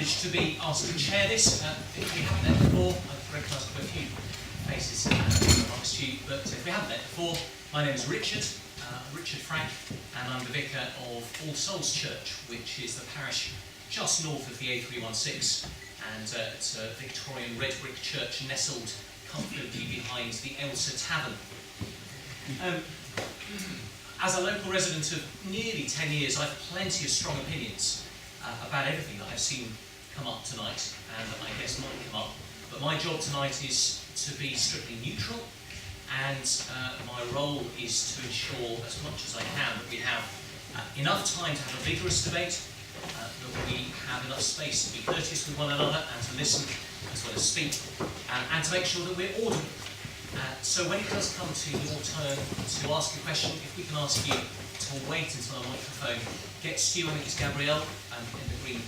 privilege to be asked to chair this. If we haven't met before, I've recognised quite a few faces amongst you, but if we haven't met before, my name is Richard Frank, and I'm the vicar of All Souls Church, which is the parish just north of the A316, and it's a Victorian red brick church nestled comfortably behind the Elsa Tavern. As a local resident of nearly 10 years, I have plenty of strong opinions about everything that I've seen come up tonight, and that I guess might come up. But my job tonight is to be strictly neutral, and my role is to ensure as much as I can that we have enough time to have a vigorous debate, that we have enough space to be courteous with one another and to listen as well as speak, and to make sure that we're orderly. So when it does come to your turn to ask a question, if we can ask you to wait until a microphone gets to you. I think it's Gabrielle in the green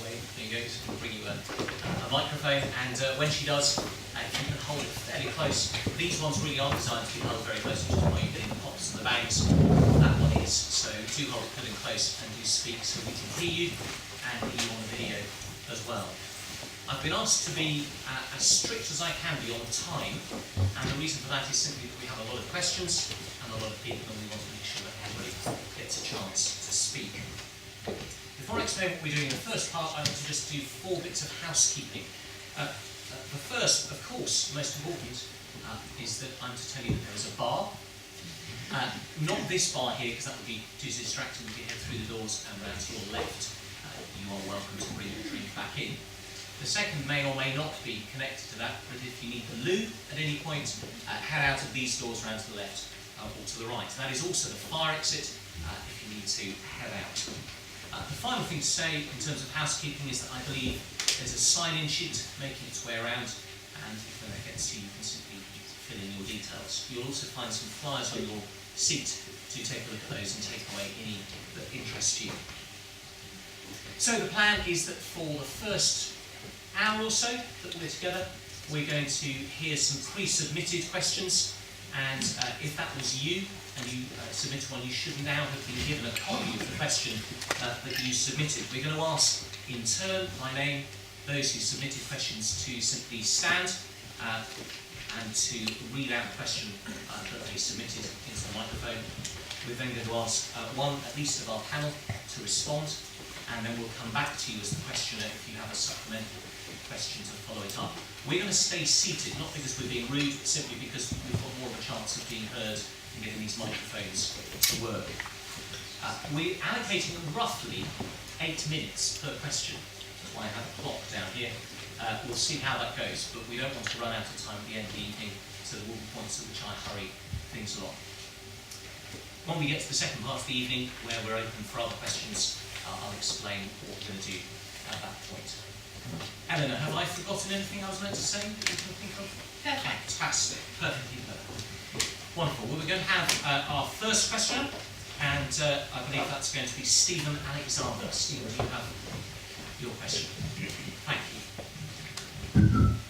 way. There you go, just going to bring you a microphone, and when she does, if you can hold it fairly close. These ones really aren't designed to be held very close, which is why you're getting the pops and the bangs. That one is. So do hold it good and close, and do speak so we can hear you and hear you on the video as well. I've been asked to be as strict as I can be on time, and the reason for that is simply that we have a lot of questions and a lot of people, and we want to make sure that everybody gets a chance to speak. Before I explain what we're doing in the first part, I want to just do 4 bits of housekeeping. The first, of course, most important, is that I'm to tell you that there is a bar. Not this bar here, because that would be too distracting if you head through the doors and round to your left. You are welcome to bring your drink back in. The second may or may not be connected to that, but if you need the loo at any point, head out of these doors round to the left or to the right. That is also the fire exit if you need to head out. The final thing to say in terms of housekeeping is that I believe there's a sign-in sheet making its way around, and if when that gets to you, you can simply fill in your details. You'll also find some flyers on your seat to take a look at those and take away any that interest you. So the plan is that for the first hour or so that we're together, we're going to hear some pre-submitted questions, and if that was you and you submitted one, you should now have been given a copy of the question that you submitted. We're going to ask in turn, by name, those who submitted questions to simply stand and to read out the question that they submitted into the microphone. We're then going to ask one at least of our panel to respond, and then we'll come back to you as the questioner if you have a supplementary question to follow it up. We're going to stay seated, not because we're being rude, but simply because we've got more of a chance of being heard and getting these microphones to work. We're allocating roughly 8 minutes per question. That's why I have a clock down here. We'll see how that goes, but we don't want to run out of time at the end of the evening, so there will be points at which I hurry things along. When we get to the second part of the evening, where we're open for other questions, I'll explain what we're going to do at that point. Eleanor, have I forgotten anything I was meant to say that you can think of? Perfect. Fantastic. Perfectly perfect. Wonderful. Well, we're going to have our first question, and I believe that's going to be Stephen Alexander. Stephen, you have your question. Thank you.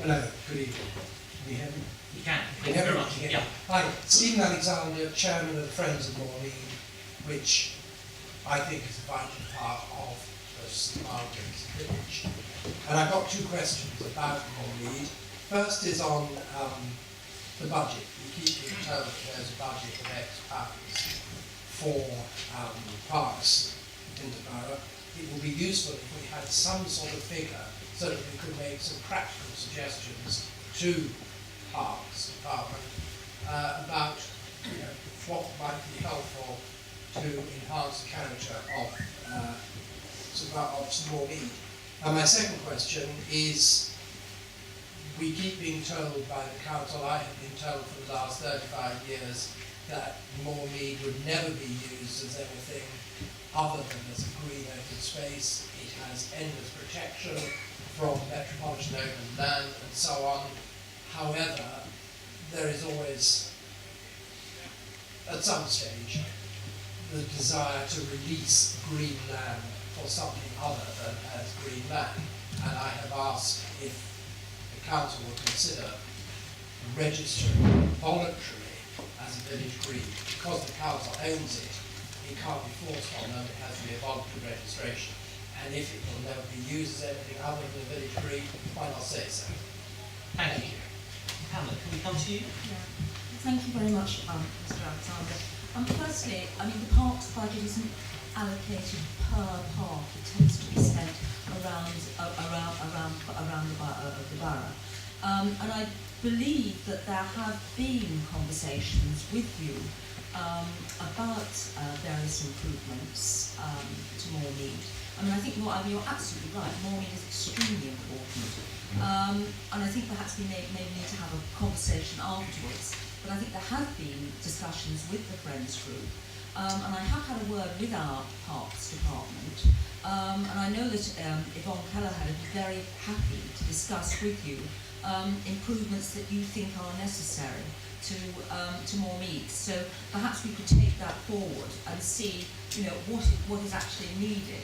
Hello, good evening. Can you hear me? You can. Thank you very much. Yeah. Hi, Stephen Alexander, Chairman of the Friends of More Mead, which I think is a vital part of the St Margarets village. And I've got 2 questions about More Mead. First is on the budget. You keep being told that there's a budget of X pounds for parks in the borough. It would be useful if we had some sort of figure so that we could make some practical suggestions to Parks Department about what might be helpful to enhance the character of More Mead. And my second question is, we keep being told by the council, I have been told for the last 35 years, that More Mead would never be used as anything other than as a green open space. It has endless protection from metropolitan open land and so on. However, there is always, at some stage, the desire to release green land for something other than as green land. And I have asked if the council will consider registering voluntarily as a village green. Because the council owns it, it can't be forced on them, it has to be a voluntary registration. and if it will never be used as anything other than a village green, why not say so? Thank you. Pamela, can we come to you? Yeah. Thank you very much, Mr. Alexander. Firstly, I mean, the parks budget isn't allocated per park. It tends to be spent around the borough. And I believe that there have been conversations with you about various improvements to More Mead. I mean, I think you're absolutely right. More Mead is extremely important. And I think perhaps we may need to have a conversation afterwards. But I think there have been discussions with the Friends group. And I have had a word with our Parks department. And I know that Yvonne Kelleher would be very happy to discuss with you improvements that you think are necessary to More Mead. So perhaps we could take that forward and see, what is actually needed,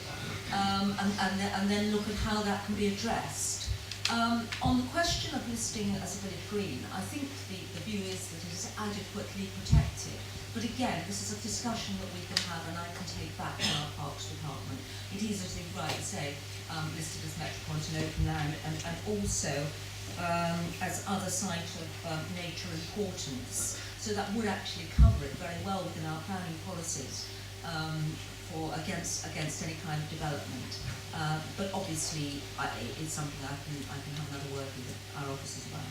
and then look at how that can be addressed. On the question of listing as a village green, I think the view is that it is adequately protected. But again, this is a discussion that we can have, and I can take back to our Parks department. It is, as you rightly say, listed as metropolitan open land, and also as other site of nature importance. So that would actually cover it very well within our planning policies against any kind of development. But obviously, it's something I can have another word with our officers about.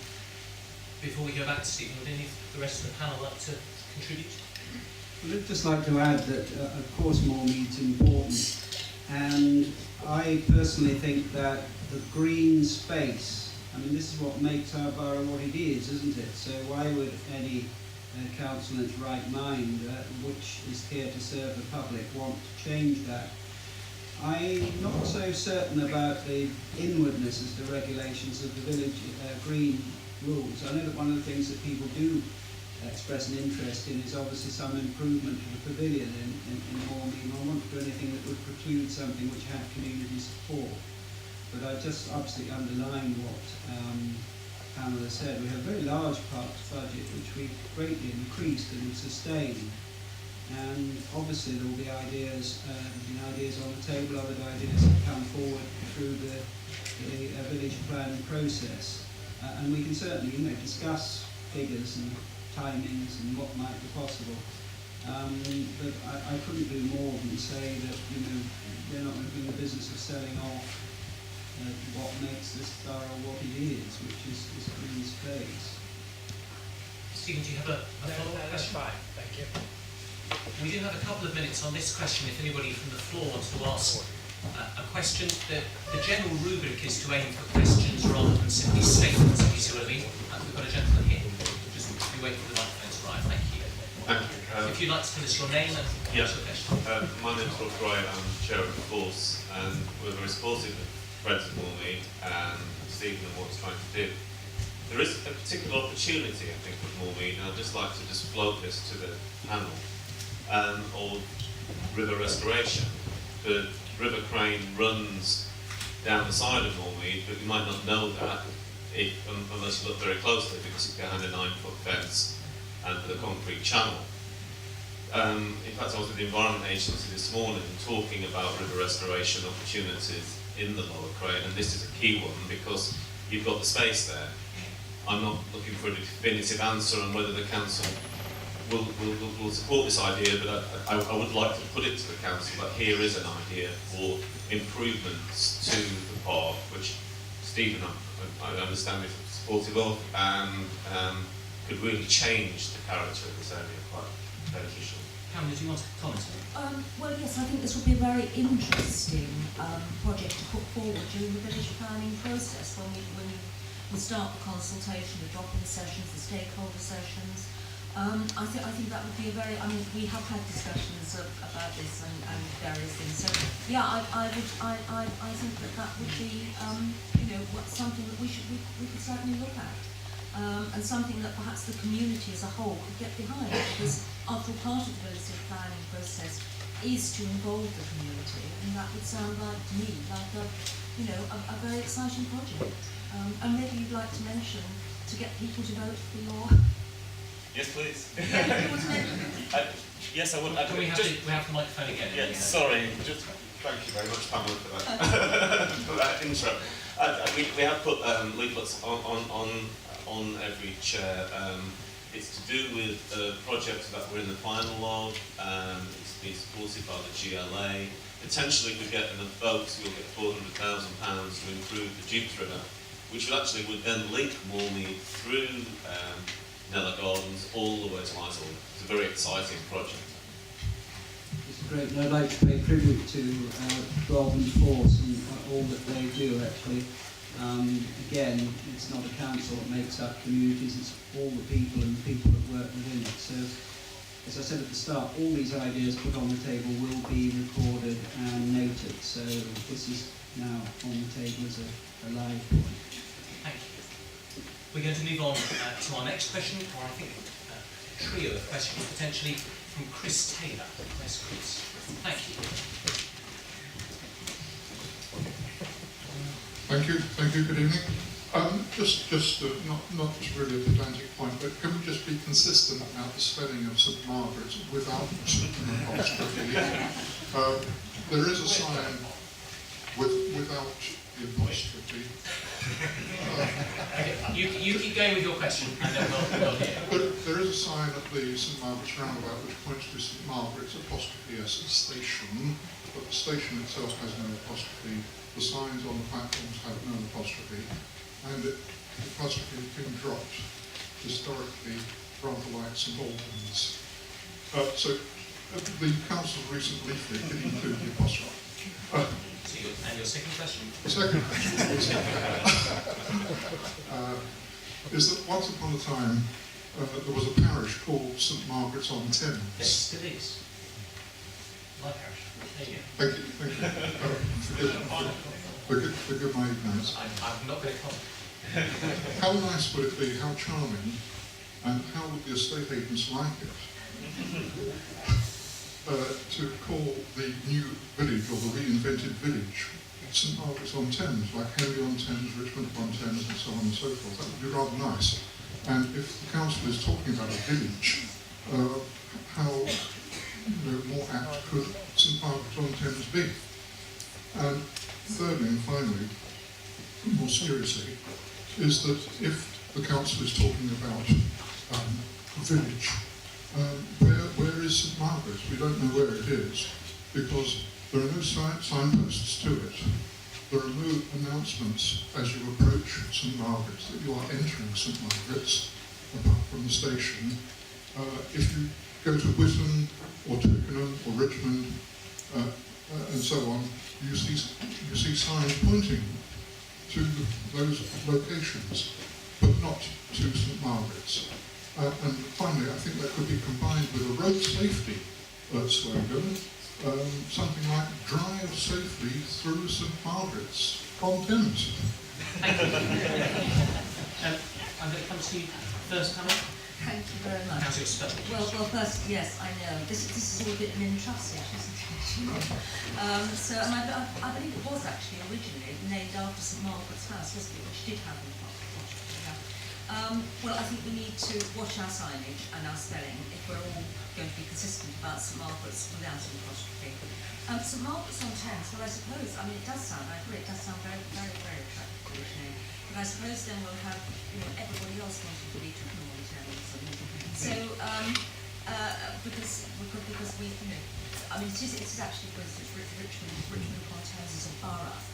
Before we go back to Stephen, would any of the rest of the panel like to contribute? Well, I'd just like to add that, of course, More Mead's important, and I personally think that the green space, I mean, this is what makes our borough what it is, isn't it? So why would any council in its right mind, which is here to serve the public, want to change that? I'm not so certain about the inwardness as the regulations of the village green rules. I know that one of the things that people do express an interest in is obviously some improvement to the pavilion in More Mead. I won't do anything that would preclude something which had community support. But I just absolutely underline what Pamela said. We have a very large parks budget which we've greatly increased and sustained. And obviously there will be ideas on the table, other ideas that come forward through the village planning process. And we can certainly discuss figures and timings and what might be possible. But I couldn't do more than say that we're not going to be in the business of selling off what makes this borough what it is, which is green space. Stephen, do you have a follow-up question? Fine, thank you. We do have a couple of minutes on this question if anybody from the floor wants to ask a question. The general rubric is to aim for questions rather than simply statements, if you see what I mean. We've got a gentleman here. Just wait for the microphone to arrive. Thank you. Thank you. If you'd like to tell us your name and Yes. your question. My name is Rob Wright, I'm chair of the force, and we're very supportive of Friends of More Mead and Stephen and what he's trying to do. There is a particular opportunity, I think, with More Mead, and I'd just like to just float this to the panel, of river restoration. The river crane runs down the side of More Mead, but you might not know that unless you look very closely, because it's behind a 9-foot fence and with a concrete channel. In fact, I was with the Environment Agency this morning talking about river restoration opportunities in the Lower Crane, and this is a key one because you've got the space there. I'm not looking for a definitive answer on whether the council will support this idea, but I would like to put it to the council that here is an idea for improvements to the park, which Stephen, I understand, is supportive of, and could really change the character of this area quite beneficial. Pamela, do you want to comment on it? Well, yes, I think this would be a very interesting project to put forward during the village planning process when we start the consultation, the drop-in sessions, the stakeholder sessions. I think that would be a very. I mean, we have had discussions about this and various things. So yeah, I think that would be something that we could certainly look at. And something that perhaps the community as a whole could get behind, because after all, part of the village planning process is to involve the community, and that would sound like to me like a very exciting project. And maybe you'd like to mention to get people to vote for your. Yes, please. Yeah, you want to mention? Yes, I would. We have the microphone again. Yeah, sorry. Just Thank you very much, Pamela, for that, for that intro. We have put leaflets on every chair. It's to do with projects that we're in the final of. It's been supported by the GLA. Potentially, if we get enough votes, we'll get £400,000 to improve the Dukes River, which would then link More Mead through Nella Gardens all the way to Islington. It's a very exciting project. It's great, and I'd like to pay tribute to Rob and Force and all that they do, actually. Again, it's not a council that makes up communities, it's all the people and the people that work within it. So, as I said at the start, all these ideas put on the table will be recorded and noted. So this is now on the table as a live point. Thank you. We're going to move on to our next question, or I think a trio of questions, potentially from Chris Taylor. Where's Chris? Thank you. Thank you, good evening. Just not really a pedantic point, but can we just be consistent about the spelling of St Margarets without an apostrophe? There is a sign without the apostrophe. You keep going with your question, and then we'll hear. But there is a sign at the St Margaret's roundabout which points to St Margaret's apostrophe S station, but the station itself has no apostrophe. The signs on the platforms have no apostrophe, and the apostrophe has been dropped historically, rather like St Albans. So the council's recent leaflet did include the apostrophe. And your second question? The second question is that once upon a time there was a parish called St Margaret's on Thames. Yes, still is. My parish. There you go. Thank you. Forgive my ignorance. I'm not going to comment. How nice would it be, how charming, and how would the estate agents like it to call the new village, or the reinvented village, St Margaret's on Thames, like Henley on Thames, Richmond on Thames, and so on and so forth. That would be rather nice. And if the council is talking about a village, how more apt could St Margaret's on Thames be? And thirdly and finally, more seriously, is that if the council is talking about a village, where is St Margaret's? We don't know where it is, because there are no signposts to it. There are no announcements as you approach St Margaret's that you are entering St Margaret's, apart from the station. If you go to Whitton or Twickenham or Richmond and so on, you see signs pointing to those locations, but not to St Margaret's. And finally, I think that could be combined with a road safety slogan, something like "Drive safely through St Margaret's on Thames." Thank you. I'm going to come to you first, Pamela. Thank you very much. How's your spelling? Well, first, yes, I know. This is all a bit mintrustic, isn't it? And I believe it was actually originally named after St Margaret's House, wasn't it? Which did have an apostrophe. Well, I think we need to watch our signage and our spelling if we're all going to be consistent about St Margaret's without an apostrophe. St Margaret's on Thames, well, I suppose, it does sound, I agree, it does sound very, very, very attractive originally. But I suppose then we'll have, everybody else wanting to be Twickenham on Thames. So, because we, it is actually Richmond upon Thames is a borough.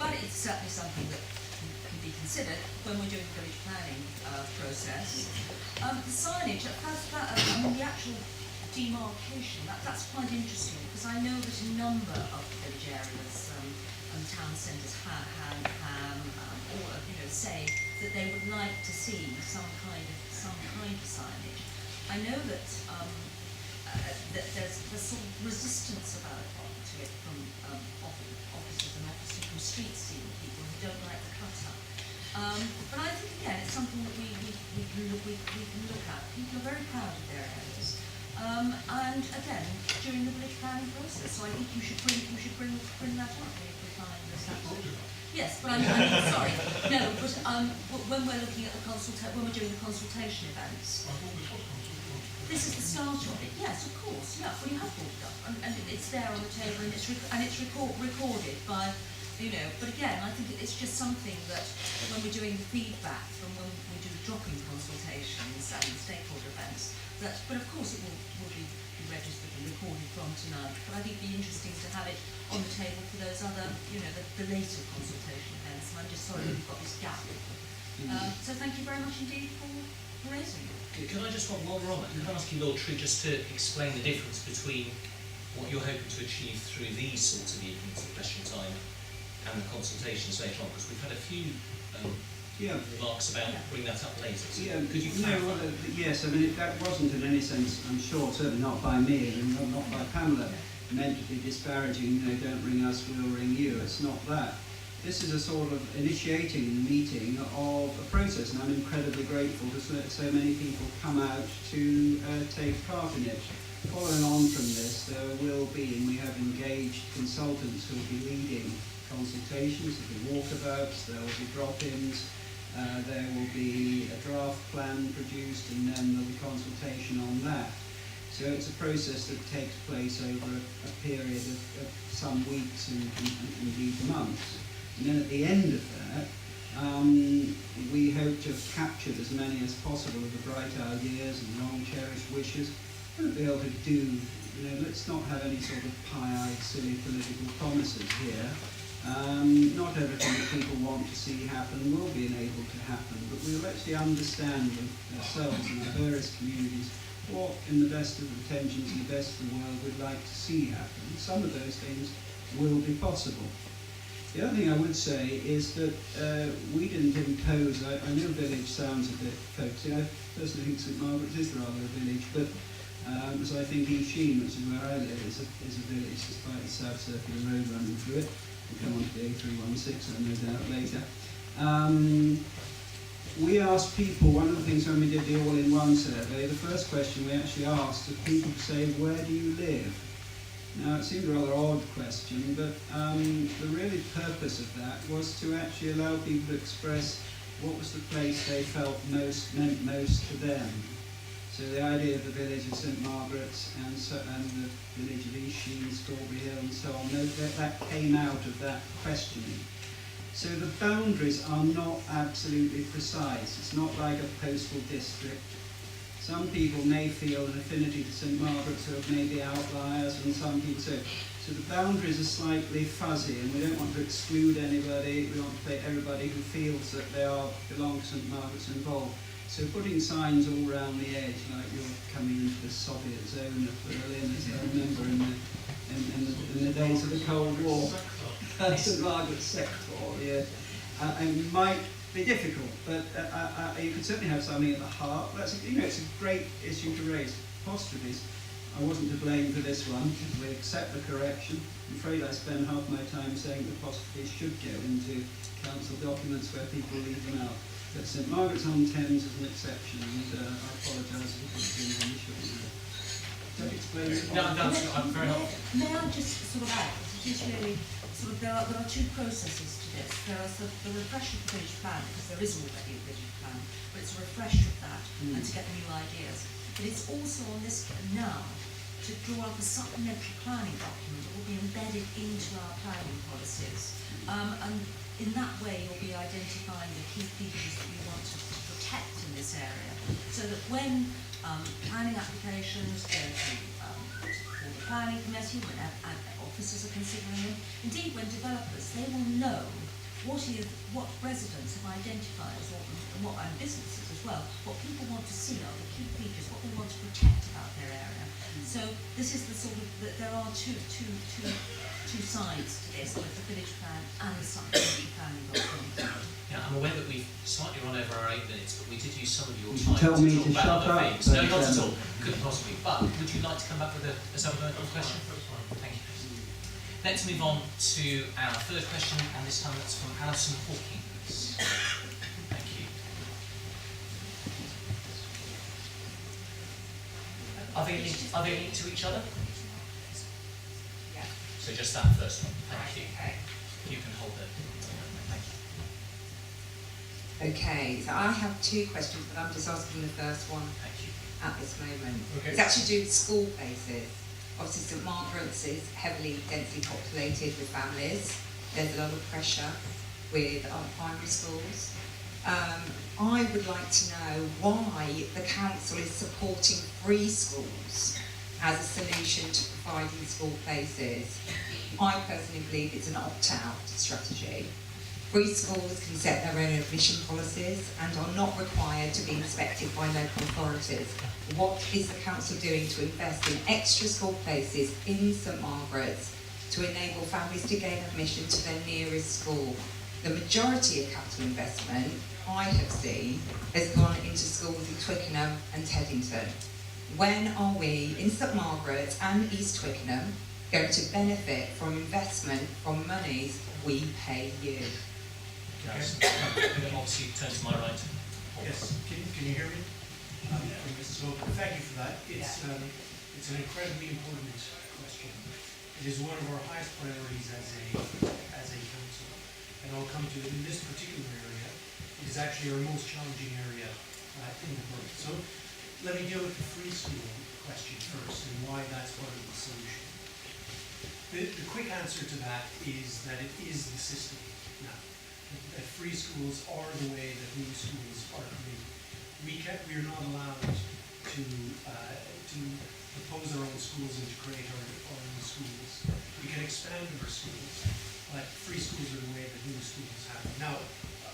But it's certainly something that can be considered when we're doing the village planning process. The signage, the actual demarcation, that's quite interesting, because I know that a number of village areas and town centres say that they would like to see some kind of signage. I know that that there's sort of resistance about it from officers and obviously from street scene people who don't like the cut-up. But I think again it's something that we can look at. People are very proud of their areas. And again, during the village planning process, so I think you should bring that up if we find this. Yes, but sorry, no. But when we're looking at when we're doing the consultation events. this is the start of it. Yes, of course. Yeah, well, you have brought it up, and it's there on the table, and it's recorded by, you know. But again, I think it's just something that when we're doing the feedback from when we do drop-in consultations and stakeholder events, but of course it will be registered and recorded from tonight. But I think it'd be interesting to have it on the table for those other, you know, the later consultation events. And I'm just sorry that we've got this gap. So thank you very much indeed for raising it. Can I just, while we're on that, can I ask you, Lord True, just to explain the difference between what you're hoping to achieve through these sorts of evenings of question time and the consultations later on? Because we've had a few remarks about bring that up later. So could you clarify? Yes, I mean, that wasn't in any sense, I'm sure, certainly not by me and not by Pamela, meant to be disparaging, you know, don't ring us, we'll ring you. It's not that. This is a sort of initiating meeting of a process, and I'm incredibly grateful to so many people come out to take part in it. Following on from this, there will be, and we have engaged consultants who will be leading consultations, there will be walkabouts, there will be drop-ins, there will be a draft plan produced, and then there will be consultation on that. So it's a process that takes place over a period of some weeks and indeed months. And then at the end of that, we hope to have captured as many as possible of the bright ideas and long-cherished wishes. We'll be able to do, you know, let's not have any sort of pie-eyed, silly political promises here. Not everything that people want to see happen will be enabled to happen, but we'll actually understand ourselves and our various communities what, in the best of intentions and the best of the world, we'd like to see happen. Some of those things will be possible. The other thing I would say is that we didn't impose, I know village sounds a bit folksy, I personally think St Margarets is rather a village, but so I think Easheen, which is where I live, is a village despite the South Circular Road running through it. We'll come on to the A316, I've no doubt later. We asked people, one of the things when we did the all-in-one survey, the first question we actually asked was people to say, where do you live? Now, it seemed a rather odd question, but the really purpose of that was to actually allow people to express what was the place they felt meant most to them. So the idea of the village of St Margarets and the village of Easheen, Strawberry Hill and so on, that came out of that questioning. So the boundaries are not absolutely precise. It's not like a postal district. Some people may feel an affinity to St Margaret's who are maybe outliers, and some people so. So the boundaries are slightly fuzzy, and we don't want to exclude anybody. We want to take everybody who feels that they belong to St Margaret's involved. So putting signs all around the edge, like you're coming into the Soviet zone of Berlin, as I remember in the days of the Cold War. St Margaret's sector, yeah. It might be difficult, but you could certainly have something at the heart. It's a great issue to raise. Apostrophes. I wasn't to blame for this one. We accept the correction. I'm afraid I spend half my time saying that apostrophes should go into council documents where people leave them out. But St Margaret's on Thames is an exception, and I apologise for putting things on the show. Does that explain it? No, I'm very helpful. May I just sort of add, it is really sort of, there are two processes to this. There is the refresh of the village plan, because there is already a village plan, but it's a refresh of that and to get new ideas. But it's also on this now to draw up a supplementary planning document that will be embedded into our planning policies. And in that way you'll be identifying the key features that you want to protect in this area, so that when planning applications go to the planning committee, when officers are considering them, indeed when developers, they will know what residents have identified as and businesses as well, what people want to see are the key features, what they want to protect about their area. So this is the sort of, there are two sides to this, both the village plan and the supplementary planning document. Yeah, I'm aware that we've slightly run over our 8 minutes, but we did use some of your You time tell to me talk to about shut other up, things. No, not at all. Couldn't possibly. But would you like to come back with a supplemental question? Thank you. Let's move on to our third question, and this time that's from Alison Hawkins. Thank you. Are they linked to each other? Yeah. So just that first one. Thank you. Okay. You can hold it. Thank you. Okay, so I have two questions, but I'm just asking the first one. Thank you. at this moment. Okay. It's actually to do with school places. Obviously St Margarets is heavily, densely populated with families. There's a lot of pressure with our primary schools. I would like to know why the council is supporting free schools as a solution to providing school places. I personally believe it's an opt-out strategy. Free schools can set their own admission policies and are not required to be inspected by local authorities. What is the council doing to invest in extra school places in St Margaret's to enable families to gain admission to their nearest school? The majority of capital investment I have seen has gone into schools in Twickenham and Teddington. When are we in St Margaret's and East Twickenham going to benefit from investment from monies we pay you? Yes. And then obviously turn to my right. Yes, can you hear me? So thank you for that. It's an incredibly important question. It is one of our highest priorities as a council, and I'll come to it in this particular area. It is actually our most challenging area in the borough. So let me deal with the free school question first and why that's part of the solution. The quick answer to that is that it is the system now. That free schools are the way that new schools are created. We are not allowed to propose our own schools and to create our own schools. We can expand our schools, but free schools are the way that new schools happen. Now,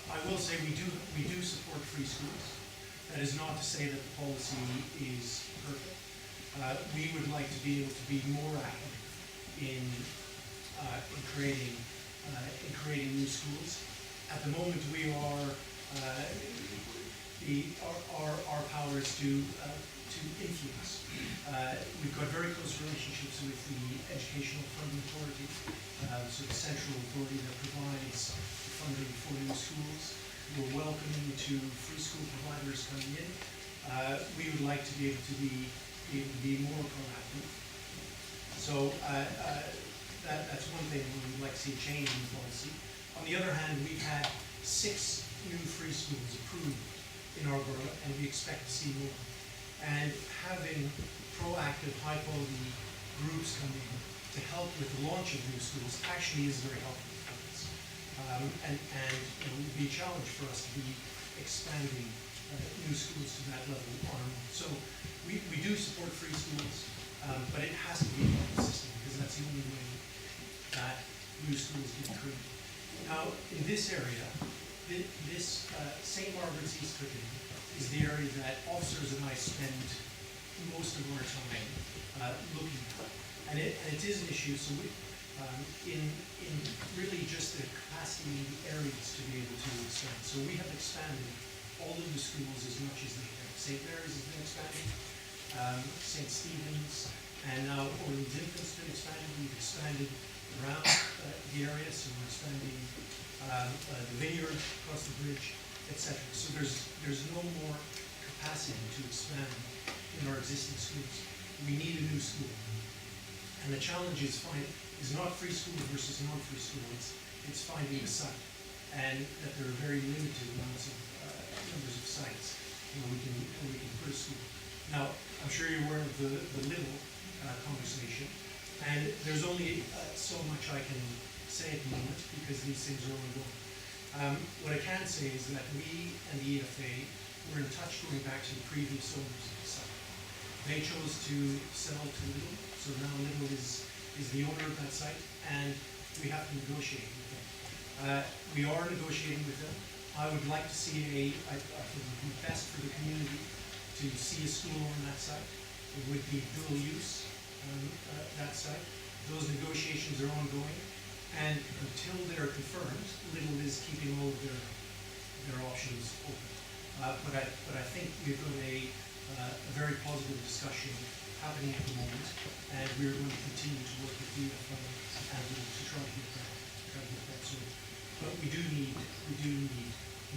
I will say we do support free schools. That is not to say that the policy is perfect. We would like to be able to be more active in creating new schools. At the moment, we are our power is to influence. We've got very close relationships with the Educational Funding Authority, so the central authority that provides funding for new schools. We're welcoming to free school providers coming in. We would like to be able to be more proactive. So that's one thing we would like to see a change in the policy. On the other hand, we've had 6 new free schools approved in our borough, and we expect to see more. And having proactive, high-quality groups come in to help with the launch of new schools actually is very helpful for us. And it would be a challenge for us to be expanding new schools to that level on our own. So we do support free schools, but it has to be part of the system because that's the only way that new schools get created. Now, in this area, this St Margarets East Twickenham is the area that officers and I spend most of our time looking at. And it is an issue, so we, in really just the capacity areas to be able to expand. So we have expanded all of the schools as much as they can. St Mary's has been expanded, St Stephen's, and now Orleans Infant's been expanded. We've expanded around the area, so we're expanding the vineyard across the bridge, etc. So there's no more capacity to expand in our existing schools. We need a new school. And the challenge is not free school versus non-free school, it's finding a site. And that there are very limited numbers of sites where we can put a school. Now, I'm sure you're aware of the Little conversation, and there's only so much I can say at the moment because these things are ongoing. What I can say is that we and the EFA were in touch going back to the previous owners of the site. They chose to sell to Little, so now Little is the owner of that site, and we have to negotiate with them. We are negotiating with them. I would like to see I think it would be best for the community to see a school on that site. It would be dual use, that site. Those negotiations are ongoing, and until they're confirmed, Little is keeping all of their options open. But I think we've got a very positive discussion happening at the moment, and we're going to continue to work with the EFA and to try to get that sorted. But we do need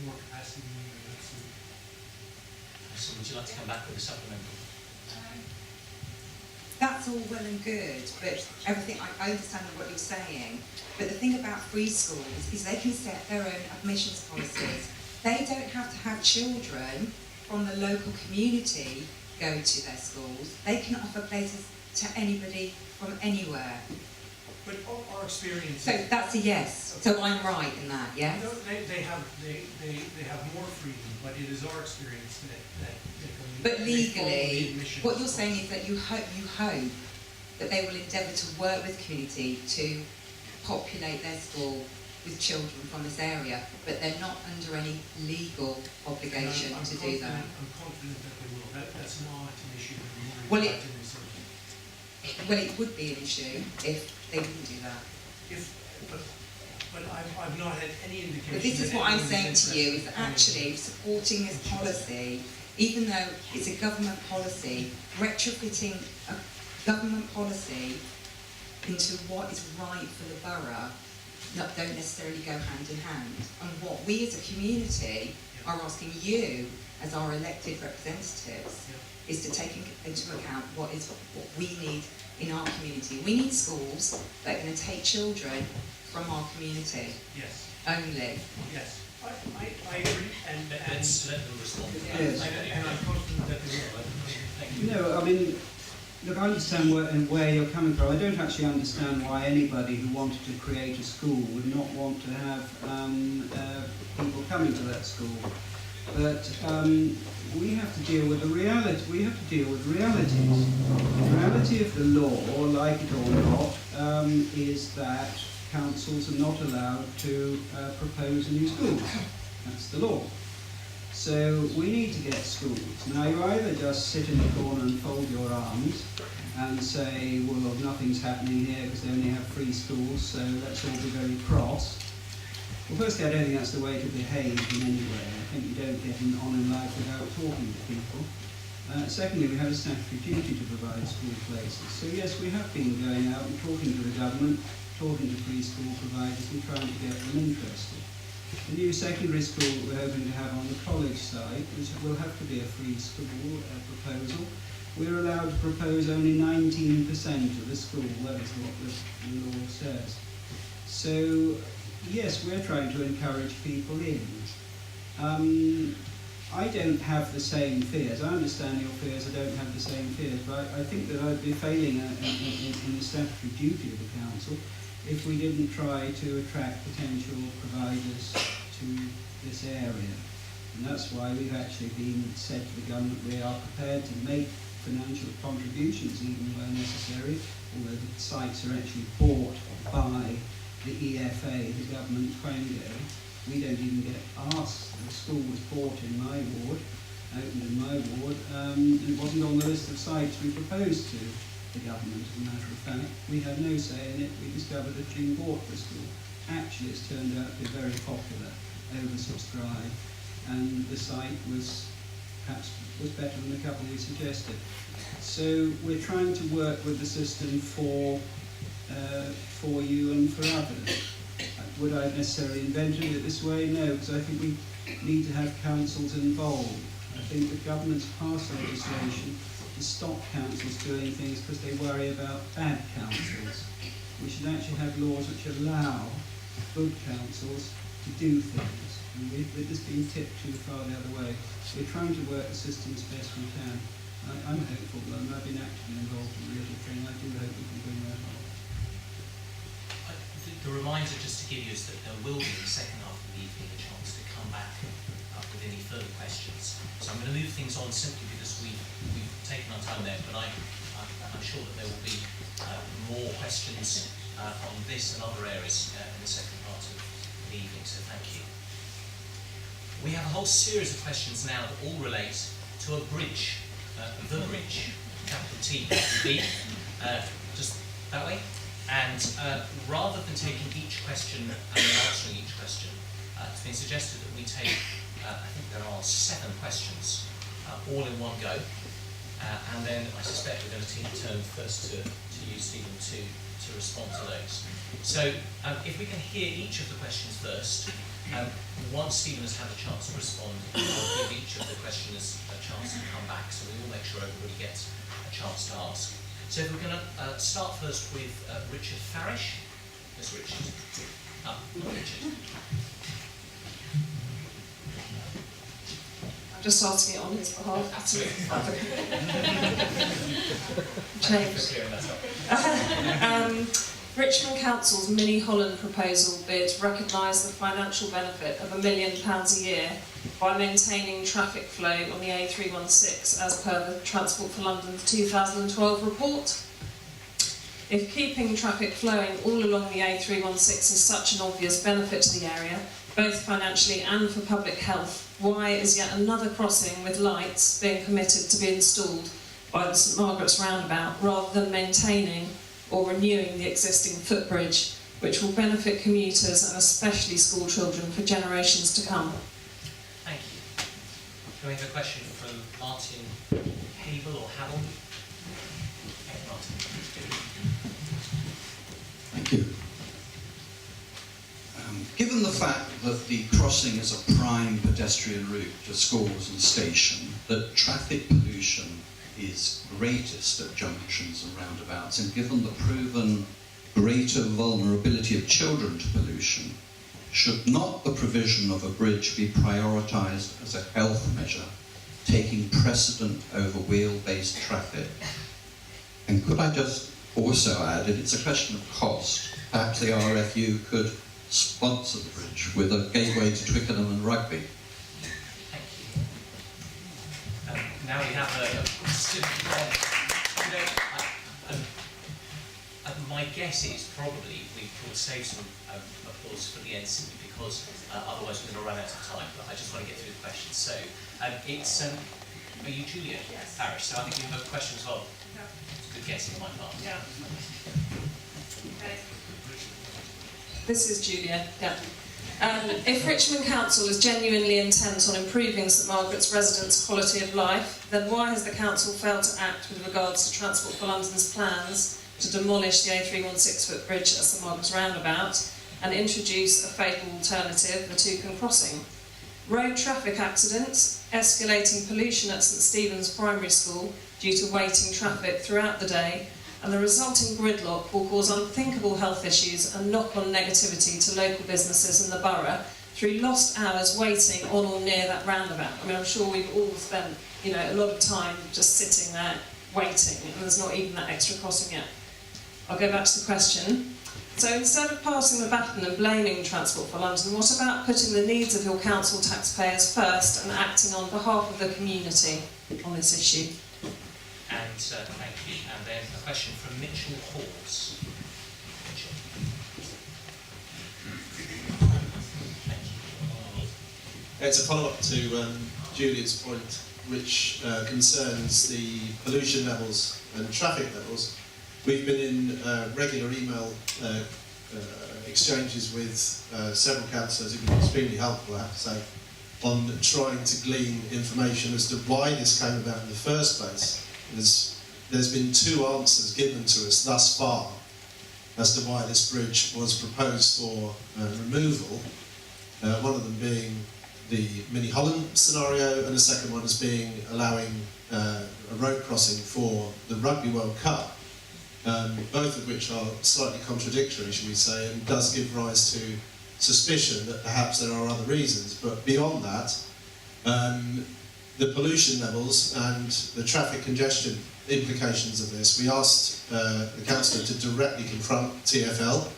more capacity in the area, absolutely. So would you like to come back with a supplemental? That's all well and good, but everything, I understand what you're saying, but the thing about free schools is they can set their own admissions policies. They don't have to have children from the local community go to their schools. They can offer places to anybody from anywhere. But our experience. So that's a yes. So I'm right in that, yes? No, they have more freedom, but it is our experience that they can. But they follow the legally, admissions what you're process. saying is that you hope that they will endeavour to work with community to populate their school with children from this area, but they're not under any legal obligation I'm to do that. I'm confident that they will. That's not an issue that we're Well, worried it- about in this area. Well, it would be an issue if they didn't do that. But I've not had any indication. But this is that what I'm anyone saying to you, is interested in actually supporting this policy, even though it's a government policy, retrofitting a government policy into what is right for the borough don't necessarily go hand in hand. And what we as a community are asking you, as our elected representatives, is to take into account what we need in our community. We need schools that are going to take children from our community Yes, only. yes. I agree, and Let's let them respond. Yes. and I'm confident that they will. Thank you. No, I mean, look, I understand where you're coming from. I don't actually understand why anybody who wanted to create a school would not want to have people coming to that school. But we have to deal with the reality. We have to deal with realities. The reality of the law, like it or not, is that councils are not allowed to propose new schools. That's the law. So we need to get schools. Now you either just sit in the corner and fold your arms and say, well, nothing's happening here because they only have free schools, so let's all be very cross. Well, firstly, I don't think that's the way to behave in any way. I think you don't get on in life without talking to people. Secondly, we have a statutory duty to provide school places. So yes, we have been going out and talking to the government, talking to free school providers and trying to get them interested. The new secondary school that we're hoping to have on the college site, which will have to be a free school proposal, we're allowed to propose only 19% of the school. That is what the law says. So, yes, we're trying to encourage people in. I don't have the same fears. I understand your fears, I don't have the same fears, but I think that I'd be failing in the statutory duty of the council if we didn't try to attract potential providers to this area. And that's why we've actually been said to the government we are prepared to make financial contributions even where necessary, although the sites are actually bought by the EFA, the government Quango. We don't even get asked. The school was bought in my ward, opened in my ward. It wasn't on the list of sites we proposed to the government, as a matter of fact. We had no say in it. We discovered that June bought the school. Actually, it's turned out to be very popular, oversubscribed, and the site was perhaps better than a couple we suggested. So we're trying to work with the system for you and for others. Would I have necessarily invented it this way? No, because I think we need to have councils involved. I think the government's passed legislation to stop councils doing things because they worry about bad councils. We should actually have laws which allow good councils to do things. And we've just been tipped too far the other way. We're trying to work the system as best we can. I'm hopeful, and I've been actively involved in the little thing. I do hope we can bring that on. The reminder just to give you is that there will be in the second half of the evening a chance to come back with any further questions. So I'm going to move things on simply because we've taken our time there, but I'm sure that there will be more questions on this and other areas in the second part of the evening, so thank you. We have a whole series of questions now that all relate to a bridge, the bridge, capital T, capital B, just that way. And rather than taking each question and answering each question, it's been suggested that we take, I think there are 7 questions, all in one go. And then I suspect we're going to turn first to you, Stephen, to respond to those. So if we can hear each of the questions first, once Stephen has had a chance to respond, we'll give each of the questioners a chance to come back, so we will make sure everybody gets a chance to ask. So if we're going to start first with Richard Farish. There's Richard. Richard. I'm just asking it on his behalf. Absolutely. Change. For clearing that up. Richmond Council's Mini Holland proposal bid recognised the financial benefit of £1 million a year by maintaining traffic flow on the A316 as per the Transport for London's 2012 report. If keeping traffic flowing all along the A316 is such an obvious benefit to the area, both financially and for public health, why is yet another crossing with lights being permitted to be installed by the St Margarets roundabout rather than maintaining or renewing the existing footbridge, which will benefit commuters and especially school children for generations to come? Thank you. Do we have a question from Martin Habel or Havel? Okay, Martin. Thank you. Given the fact that the crossing is a prime pedestrian route to schools and station, that traffic pollution is greatest at junctions and roundabouts, and given the proven greater vulnerability of children to pollution, should not the provision of a bridge be prioritised as a health measure, taking precedent over wheel-based traffic? And could I just also add, if it's a question of cost, perhaps the RFU could sponsor the bridge with a gateway to Twickenham and Rugby. Thank you. Now we have a question my guess is probably we could save some applause for the end simply because otherwise we're going to run out of time, but I just want to get through the questions. So it's, are you Julia? Yes. Parish, so I think you have a question as well. Yeah. It's a good guess on my part. Yeah. Okay. This is Julia, yeah. If Richmond Council is genuinely intent on improving St Margaret's residents' quality of life, then why has the Council failed to act with regards to Transport for London's plans to demolish the A316 footbridge at St Margaret's roundabout and introduce a fatal alternative, the Toucan crossing? Road traffic accidents, escalating pollution at St Stephen's Primary School due to waiting traffic throughout the day, and the resulting gridlock will cause unthinkable health issues and knock-on negativity to local businesses in the borough through lost hours waiting on or near that roundabout. I mean, I'm sure we've all spent, a lot of time just sitting there waiting, and there's not even that extra crossing yet. I'll go back to the question. So instead of passing the baton and blaming Transport for London, what about putting the needs of your council taxpayers first and acting on behalf of the community on this issue? And thank you. And then a question from Mitchell Hawes. Mitchell. Thank you. It's a follow-up to Julia's point, which concerns the pollution levels and traffic levels. We've been in regular email exchanges with several councillors who've been extremely helpful, I have to say, on trying to glean information as to why this came about in the first place. There's been two answers given to us thus far as to why this bridge was proposed for removal. One of them being the Mini Holland scenario, and the second one as being allowing a road crossing for the Rugby World Cup, both of which are slightly contradictory, shall we say, and does give rise to suspicion that perhaps there are other reasons. But beyond that, the pollution levels and the traffic congestion implications of this, we asked the councillor to directly confront TfL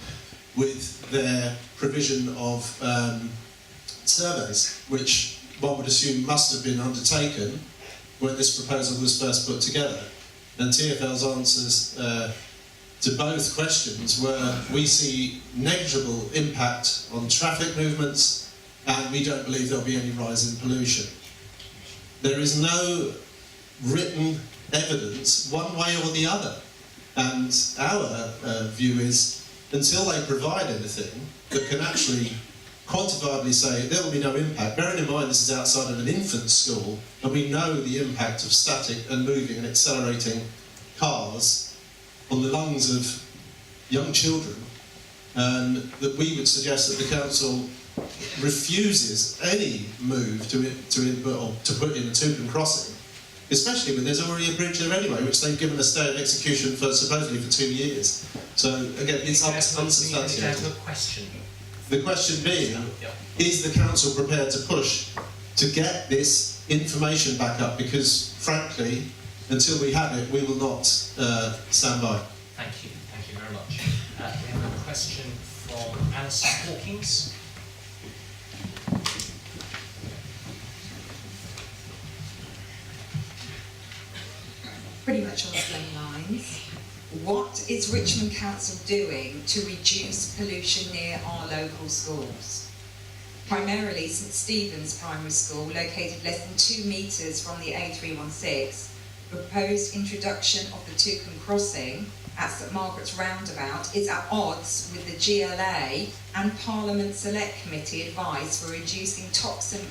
with their provision of surveys, which one would assume must have been undertaken when this proposal was first put together. And TfL's answers to both questions were, we see negligible impact on traffic movements and we don't believe there'll be any rise in pollution. There is no written evidence one way or the other, and our view is until they provide anything that can actually quantifiably say there will be no impact. Bearing in mind this is outside of an infant school and we know the impact of static and moving and accelerating cars on the lungs of young children, that we would suggest that the council refuses any move to put in a Toucan crossing, especially when there's already a bridge there anyway, which they've given a stay of execution for supposedly for 2 years. So again, it's unsubstantiated. The question being, is the council prepared to push to get this information back up, because frankly, until we have it, we will not stand by. Thank you very much. We have a question from Alison Hawkins. Pretty much on the same lines. What is Richmond Council doing to reduce pollution near our local schools? Primarily, St Stephen's Primary School, located less than 2 metres from the A316, the proposed introduction of the Toucan crossing at St Margarets roundabout is at odds with the GLA and Parliament Select Committee advice for reducing toxic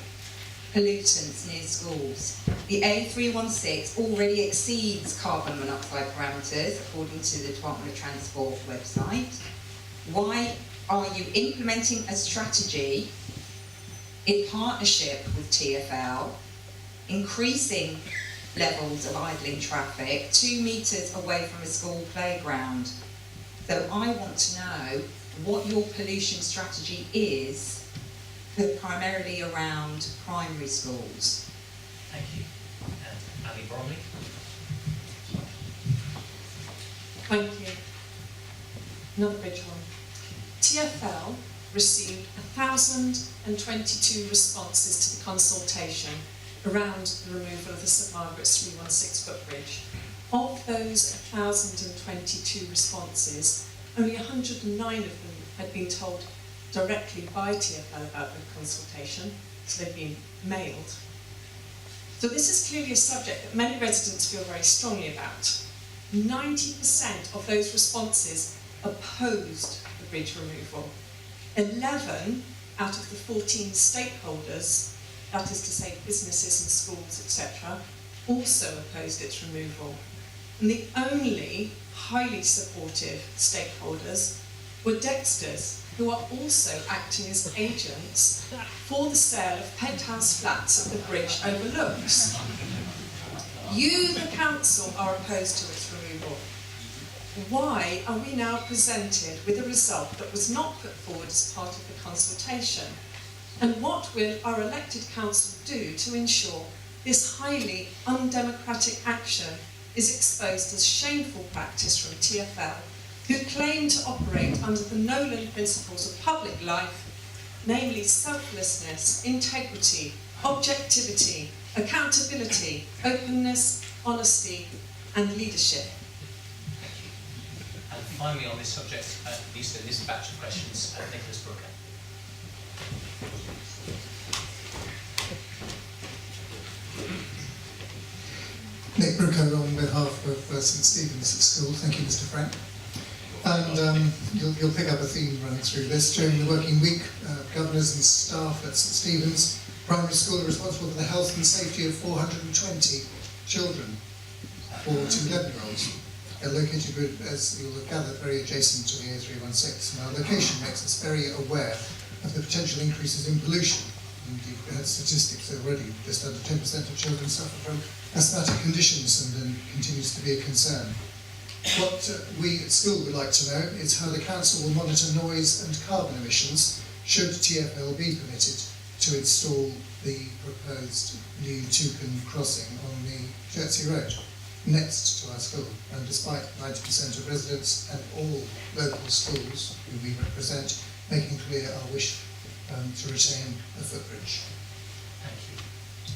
pollutants near schools. The A316 already exceeds carbon monoxide parameters, according to the Department of Transport website. Why are you implementing a strategy in partnership with TfL, increasing levels of idling traffic 2 metres away from a school playground? So I want to know what your pollution strategy is, but primarily around primary schools. Thank you. And Ali Bromley. Thank you. Another big one. TfL received 1,022 responses to the consultation around the removal of the St Margarets 316 footbridge. Of those 1,022 responses, only 109 of them had been told directly by TfL about the consultation, so they've been mailed. So this is clearly a subject that many residents feel very strongly about. 90% of those responses opposed the bridge removal. 11 out of the 14 stakeholders, that is to say businesses and schools, etc., also opposed its removal. And the only highly supportive stakeholders were Dexter's, who are also acting as agents for the sale of penthouse flats that the bridge overlooks. You, the council, are opposed to its removal. Why are we now presented with a result that was not put forward as part of the consultation? And what will our elected council do to ensure this highly undemocratic action is exposed as shameful practice from TfL, who claim to operate under the Nolan principles of public life, namely selflessness, integrity, objectivity, accountability, openness, honesty, and leadership? And finally on this subject, this batch of questions, Nicholas Brooker. Nick Brooker on behalf of St Stephen's School. Thank you, Mr. Frank. And you'll pick up a theme running through this. During the working week, governors and staff at St Stephen's Primary School are responsible for the health and safety of 420 children, 4 to 11-year-olds. They're located, as you'll have gathered, very adjacent to the A316. And our location makes us very aware of the potential increases in pollution. And you've had statistics already, just under 10% of children suffer from asthmatic conditions, and continues to be a concern. What we at school would like to know is how the council will monitor noise and carbon emissions should TfL be permitted to install the proposed new Toucan crossing on the Chertsey Road next to our school. And despite 90% of residents and all local schools who we represent making clear our wish to retain the footbridge. Thank you.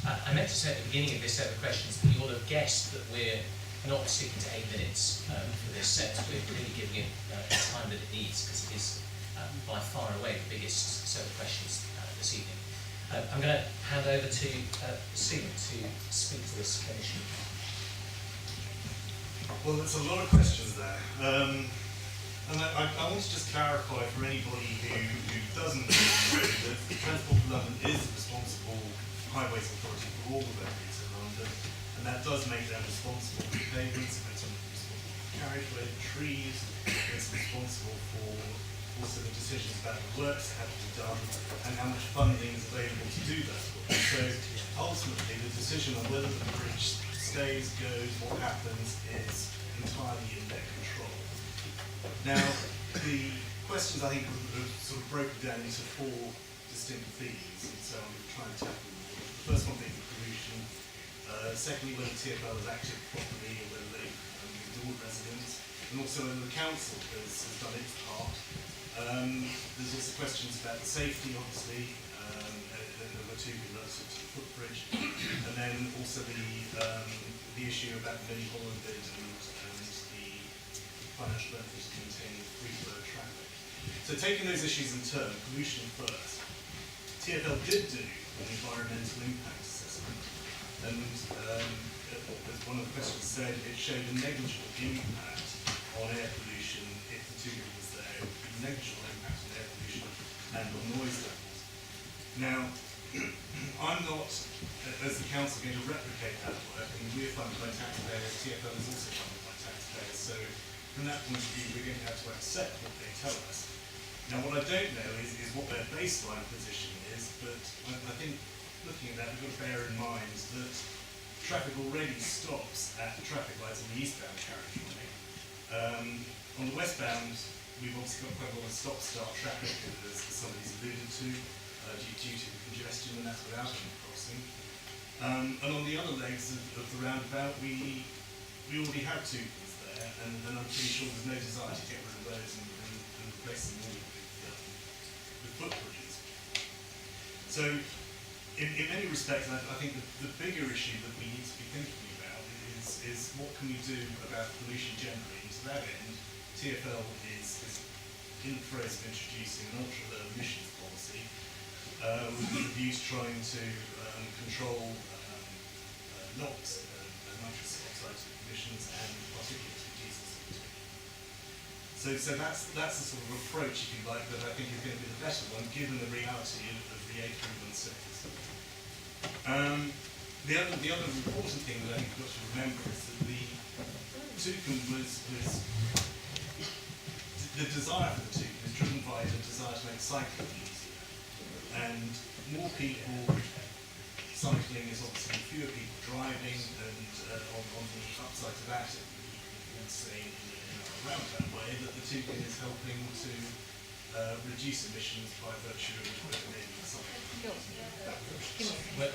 I meant to say at the beginning of this set of questions that you all have guessed that we're not sticking to 8 minutes for this set. We're really giving it the time that it needs, because it is by far and away the biggest set of questions this evening. I'm going to hand over to Stephen to speak to this commission. Well, there's a lot of questions there. And I want to just clarify for anybody who doesn't know that Transport for London is the responsible highways authority for all of areas in London, and that does make them responsible for pavements, it's responsible for carriageway, trees, it's responsible for also the decisions about the works that have to be done and how much funding is available to do that work. So ultimately the decision on whether the bridge stays, goes, what happens is entirely in their control. Now, the questions I think are sort of broken down into 4 distinct themes, and so I'm going to try and tackle them. The first one being pollution, Secondly, whether TfL has acted properly or whether they've ignored residents, and also whether the council has done its part. There's also questions about the safety, obviously, there were two related to the footbridge, and then also the issue about the mini hollow bid and the financial benefits of maintaining free flow of traffic. So taking those issues in turn, pollution first. TfL did do an environmental impact assessment, and as one of the questions said, it showed a negligible impact on air pollution if the two was there, negligible impact on air pollution and on noise levels. Now, I'm not, as the council, going to replicate that work. I mean, we're funded by taxpayers, TfL is also funded by taxpayers, so from that point of view, we're going to have to accept what they tell us. Now, what I don't know is what their baseline position is, but I think looking at that, we've got to bear in mind that traffic already stops at the traffic lights on the eastbound carriageway. On the westbound, we've obviously got quite a lot of stop-start traffic, as somebody's alluded to, due to the congestion, and that's without any crossing. And on the other legs of the roundabout, we already have tupins there, and I'm pretty sure there's no desire to get rid of those and replace them all with footbridges. So, in many respects, I think the bigger issue that we need to be thinking about is what can we do about pollution generally. And to that end, TfL is in the throes of introducing an ultra-low emissions policy, with the views trying to control NOx, nitrous oxide emissions, and particulates with diesel CO2. So that's the sort of approach, if you like, that I think is going to be the better one, given the reality of the A316. The other important thing that I think we've got to remember is that the toucan was the desire for the toucan is driven by the desire to make cycling easier. And more people cycling is obviously fewer people driving, and on the upside to that, you can say in a roundabout way that the toucan is helping to reduce emissions by virtue of enabling cycling. Well,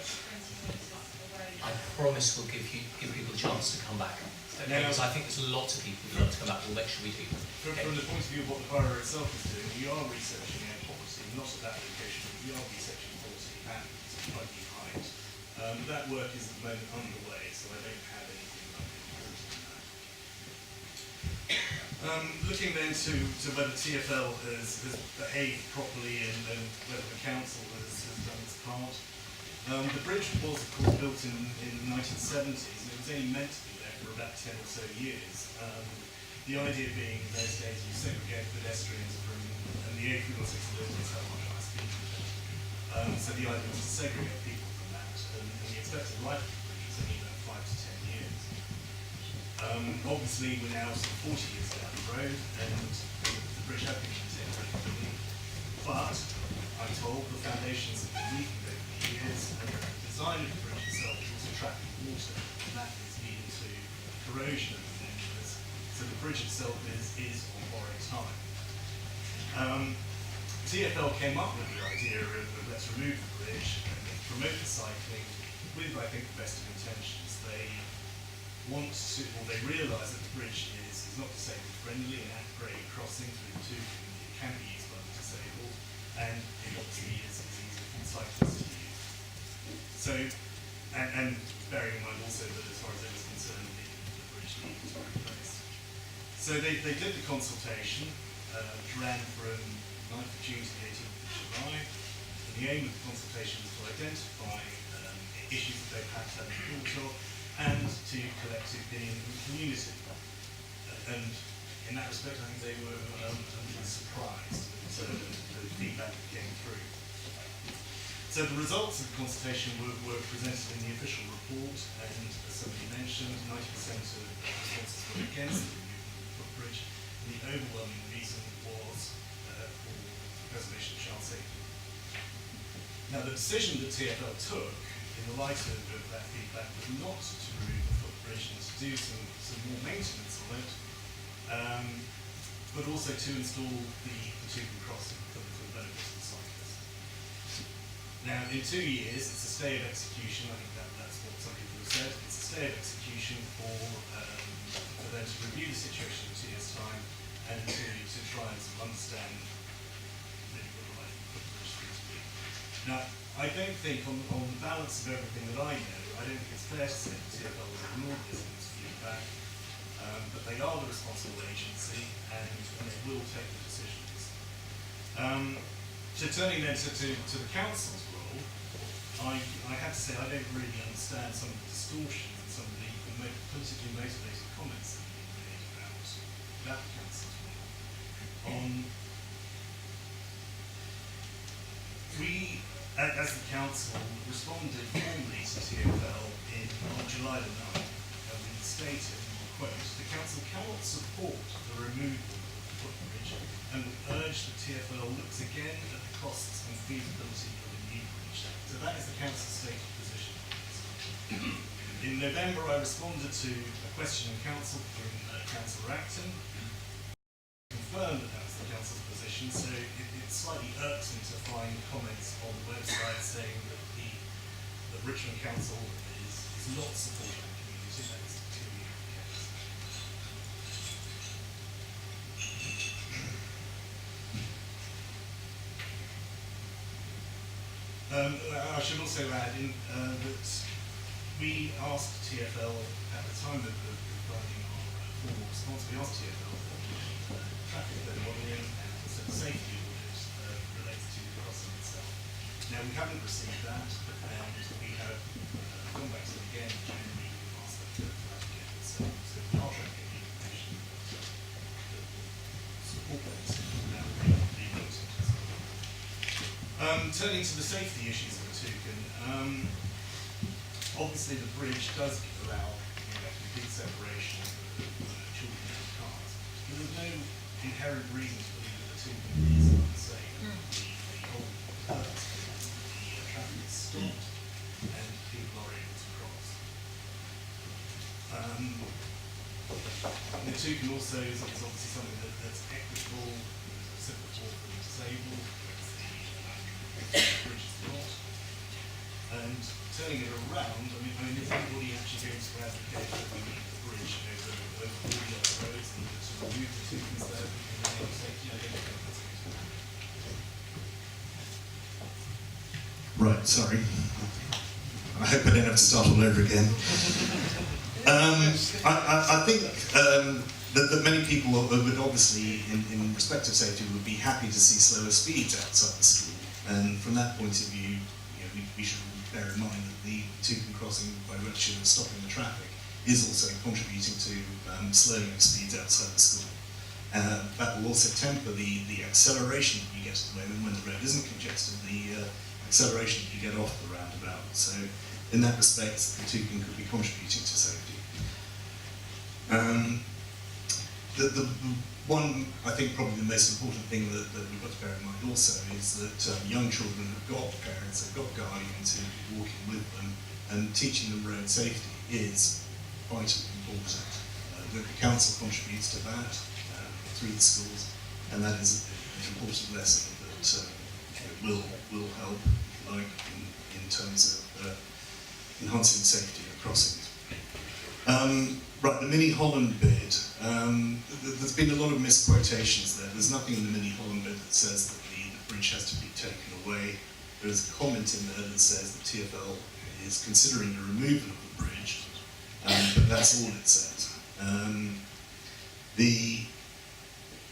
I promise we'll give people a chance to come back. Okay, because I think there's lots of people who want to come back. We'll make sure we do. Okay. From the point of view of what the borough itself is doing, we are researching air quality, not at that location, but we are researching quality at right behind. That work is at the moment underway, so I don't have anything that I can report on that. Looking then to whether TfL has behaved properly and whether the council has done its part. The bridge was, of course, built in the 1970s, and it was only meant to be there for about 10 or so years. The idea being in those days you segregate pedestrians from, and the A316 is how much high speed. So the idea was to segregate people from that, and the expected life of the bridge was only about 5 to 10 years. Obviously, we're now sort of 40 years down the road, and the bridge has been maintained regularly. But I'm told the foundations have been weakened over the years, and the design of the bridge itself is also trapping water, and that is leading to corrosion of the members. So the bridge itself is on borrowed time. TfL came up with the idea of let's remove the bridge and promote the cycling with, I think, the best of intentions. They want to, or they realise that the bridge is not disabled friendly, and at-grade crossing through the two can be used by the disabled, and it obviously is easy for cyclists to use. So, and bearing in mind also that as far as they was concerned, the bridge needed to be replaced. So they did the consultation, which ran from 9th of June to the 18th of July, and the aim of the consultation was to identify issues that they've had to have thought of, and to collect opinion from the community. And in that respect, I think they were surprised at the feedback that came through. So the results of the consultation were presented in the official report, and as somebody mentioned, 90% of responses were against the removal of the footbridge, and the overwhelming reason was for preservation of child safety. Now, the decision that TfL took in the light of that feedback was not to remove the footbridge and to do some more maintenance on it, but also to install the tubing crossing for the benefit of the cyclists. Now, in 2 years, it's a stay of execution. I think that's what some people have said. stay of execution for them to review the situation in 2 years' time and to try and sort of understand really what the right footbridge is to be. Now, I don't think on the balance of everything that I know, I don't think it's fair to say that TfL has ignored this feedback, but they are the responsible agency and they will take the decisions. So turning then to the council's role, I have to say I don't really understand some of the distortions and some of the politically motivated comments that have been made about the council's role. We, as the council, responded formally to TfL on July the 9th, and we stated, quote, the council cannot support the removal of the footbridge and would urge that TfL looks again at the costs and feasibility of a new bridge. So that is the council's stated position. In November, I responded to a question in council from Councillor Acton, confirmed that was the council's position, so it's slightly irksome to find comments on the website saying that the Richmond Council is not supporting the community. That's clearly not the case. I should also add that we asked TfL at the time of providing our formal response, we asked TfL for traffic flow modelling and also the safety audit related to the crossing itself. Now we haven't received that, and we have gone back to them again in January and asked them to provide again. So we are trying to get the information that support that now being looked into. Turning to the safety issues of the Toucan, obviously the bridge does allow complete separation of children and cars, but there's no inherent reason to believe that the Toucan is unsafe. The whole purpose is the traffic is stopped and people are able to cross. The Toucan also is obviously something that's equitable, reciprocal for the disabled, whereas the bridge is not. And turning it around, I mean, if anybody actually goes to advocate that we need the bridge over all the other roads and to remove the Toucans there, we can remain safety, I don't think that's going to happen. Right, sorry. I hope I don't have to start all over again. I think that many people would obviously, in respect of safety, would be happy to see slower speeds outside the school. And from that point of view, we should bear in mind that the Toucan crossing, by virtue of stopping the traffic, is also contributing to slowing of speeds outside the school. That will also temper the acceleration that you get at the moment when the road isn't congested, the acceleration that you get off the roundabout. So in that respect, the Toucan could be contributing to safety. The one, I think, probably the most important thing that we've got to bear in mind also is that young children have got parents, have got guardians who are walking with them, and teaching them road safety is vitally important. The council contributes to that through the schools, and that is an important lesson that will help, if you like, in terms of enhancing safety of crossings. Right, the Mini Holland bid. There's been a lot of misquotations there. There's nothing in the Mini Holland bid that says that the bridge has to be taken away. There is a comment in there that says that TfL is considering the removal of the bridge, but that's all it says.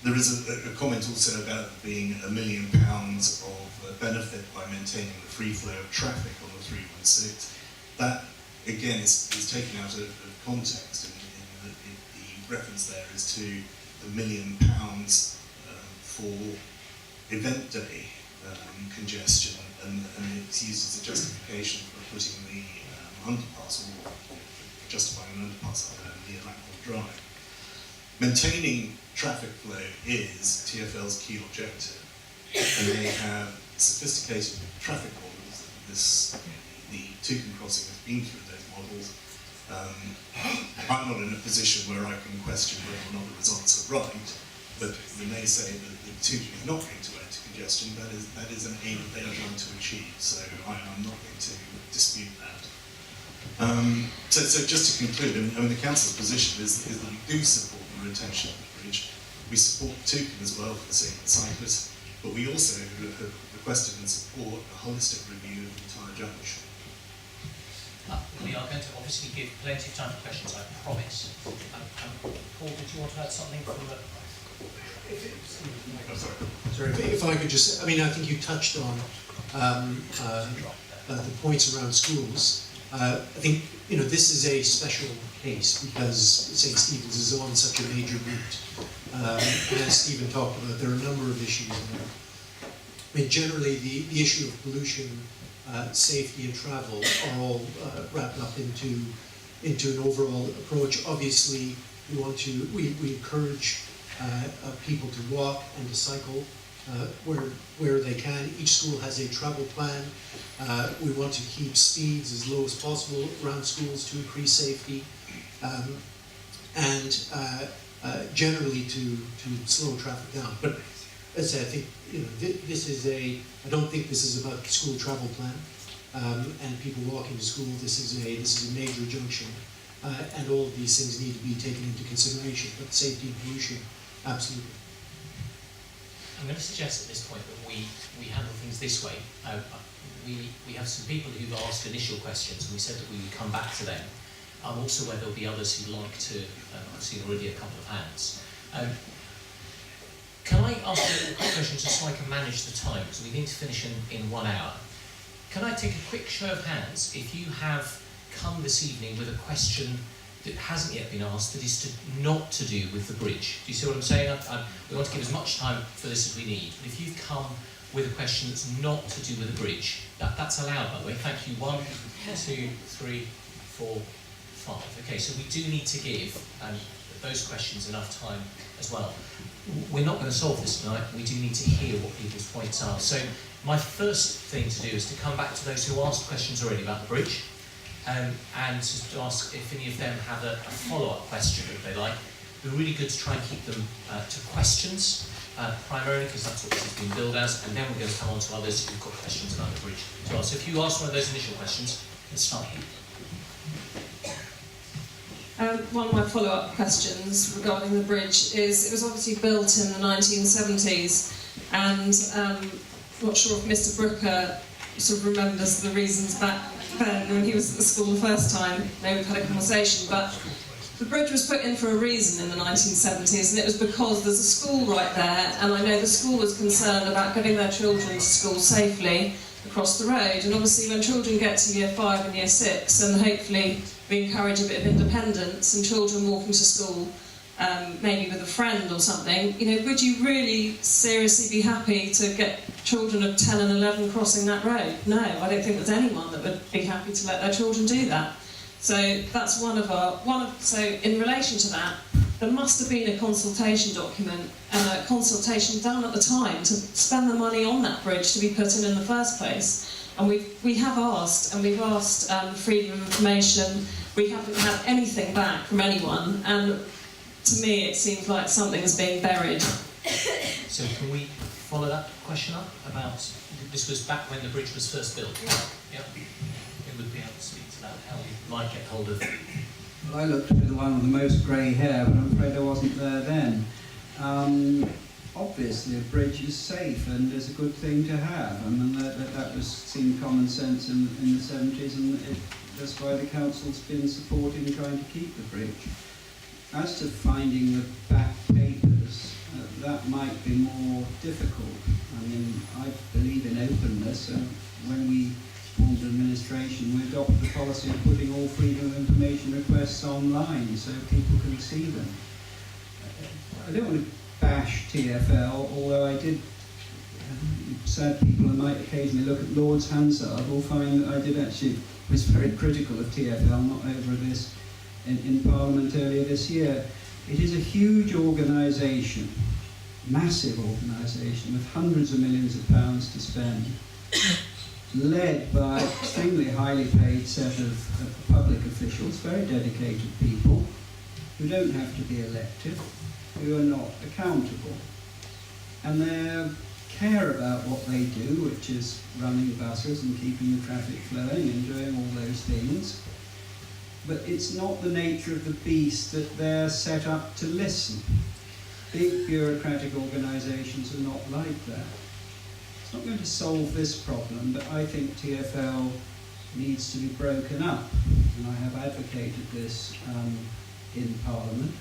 There is a comment also about being £1 million of benefit by maintaining the free flow of traffic on the 316. That, again, is taken out of context. The reference there is to £1 million for event day congestion, and it's used as a justification for putting the underpass, or justifying an underpass near Lackmore Drive. Maintaining traffic flow is TfL's key objective, and they have sophisticated traffic models. The Toucan crossing has been through those models. I'm not in a position where I can question whether or not the results are right, but they may say that the Toucan is not going to add to congestion. That is an aim that they are trying to achieve, so I'm not going to dispute that. So just to conclude, I mean the council's position is that we do support the retention of the bridge. We support Toucan as well for the sake of the cyclists, but we also have requested and support a holistic review of the entire junction. We are going to obviously give plenty of time for questions, I promise. Paul, did you want to add something from the... Sorry, if I could just, I mean, I think you touched on the points around schools. I think, you know, this is a special case because St Stephen's is on such a major route. And as Stephen talked about, there are a number of issues there. I mean, generally, the issue of pollution, safety and travel are all wrapped up into an overall approach. Obviously, we encourage people to walk and to cycle where they can. Each school has a travel plan. We want to keep speeds as low as possible around schools to increase safety, and generally to slow traffic down. But as I say, I think, you know, I don't think this is about the school travel plan and people walking to school. This is a major junction, and all of these things need to be taken into consideration. But safety and pollution, absolutely. I'm going to suggest at this point that we handle things this way. We have some people who've asked initial questions, and we said that we would come back to them. I'm also aware there'll be others who'd like to. I've seen already a couple of hands. Can I ask a quick question just so I can manage the time, because we need to finish in 1 hour. Can I take a quick show of hands if you have come this evening with a question that hasn't yet been asked that is not to do with the bridge? Do you see what I'm saying? We want to give as much time for this as we need. But if you've come with a question that's not to do with the bridge, that's allowed, by the way. Thank you. 1, 2, 3, 4, 5. Okay, so we do need to give those questions enough time as well. We're not going to solve this tonight. We do need to hear what people's points are. So my first thing to do is to come back to those who asked questions already about the bridge, and to ask if any of them have a follow-up question if they like. It'd be really good to try and keep them to questions, primarily because that's what this has been billed as, and then we're going to come on to others who've got questions about the bridge as well. So if you ask one of those initial questions, let's start here. One of my follow-up questions regarding the bridge is, it was obviously built in the 1970s, and I'm not sure if Mr. Brooker sort of remembers the reasons back then when he was at the school the first time. Maybe we've had a conversation, but the bridge was put in for a reason in the 1970s, and it was because there's a school right there, and I know the school was concerned about getting their children to school safely across the road. And obviously when children get to year 5 and year 6, and hopefully we encourage a bit of independence and children walking to school, maybe with a friend or something, you know, would you really seriously be happy to get children of 10 and 11 crossing that road? No, I don't think there's anyone that would be happy to let their children do that. So that's so in relation to that, there must have been a consultation document and a consultation done at the time to spend the money on that bridge to be put in the first place. And we have asked, and we've asked freedom of information. We haven't had anything back from anyone, and to me it seems like something is being buried. So can we follow that question up about, this was back when the bridge was first built? Yep. Who would be able to speak to that, how we might get hold of it? Well, I looked to be the one with the most grey hair, but I'm afraid I wasn't there then. Obviously, a bridge is safe and is a good thing to have. I mean, that was seemed common sense in the 70s, and that's why the council's been supporting trying to keep the bridge. As to finding the back papers, that might be more difficult. I mean, I believe in openness, and when we formed administration, we adopted the policy of putting all freedom of information requests online so people can see them. I don't want to bash TfL, although I did, sad people who might occasionally look at Lord's Hansard will find that I did actually was very critical of TfL, not over this, in Parliament earlier this year. It is a huge organisation, massive organisation with hundreds of millions of pounds to spend, led by extremely highly paid set of public officials, very dedicated people, who don't have to be elected, who are not accountable. And they care about what they do, which is running buses and keeping the traffic flowing and doing all those things. but it's not the nature of the beast that they're set up to listen. Big bureaucratic organisations are not like that. It's not going to solve this problem, but I think TfL needs to be broken up, and I have advocated this in Parliament.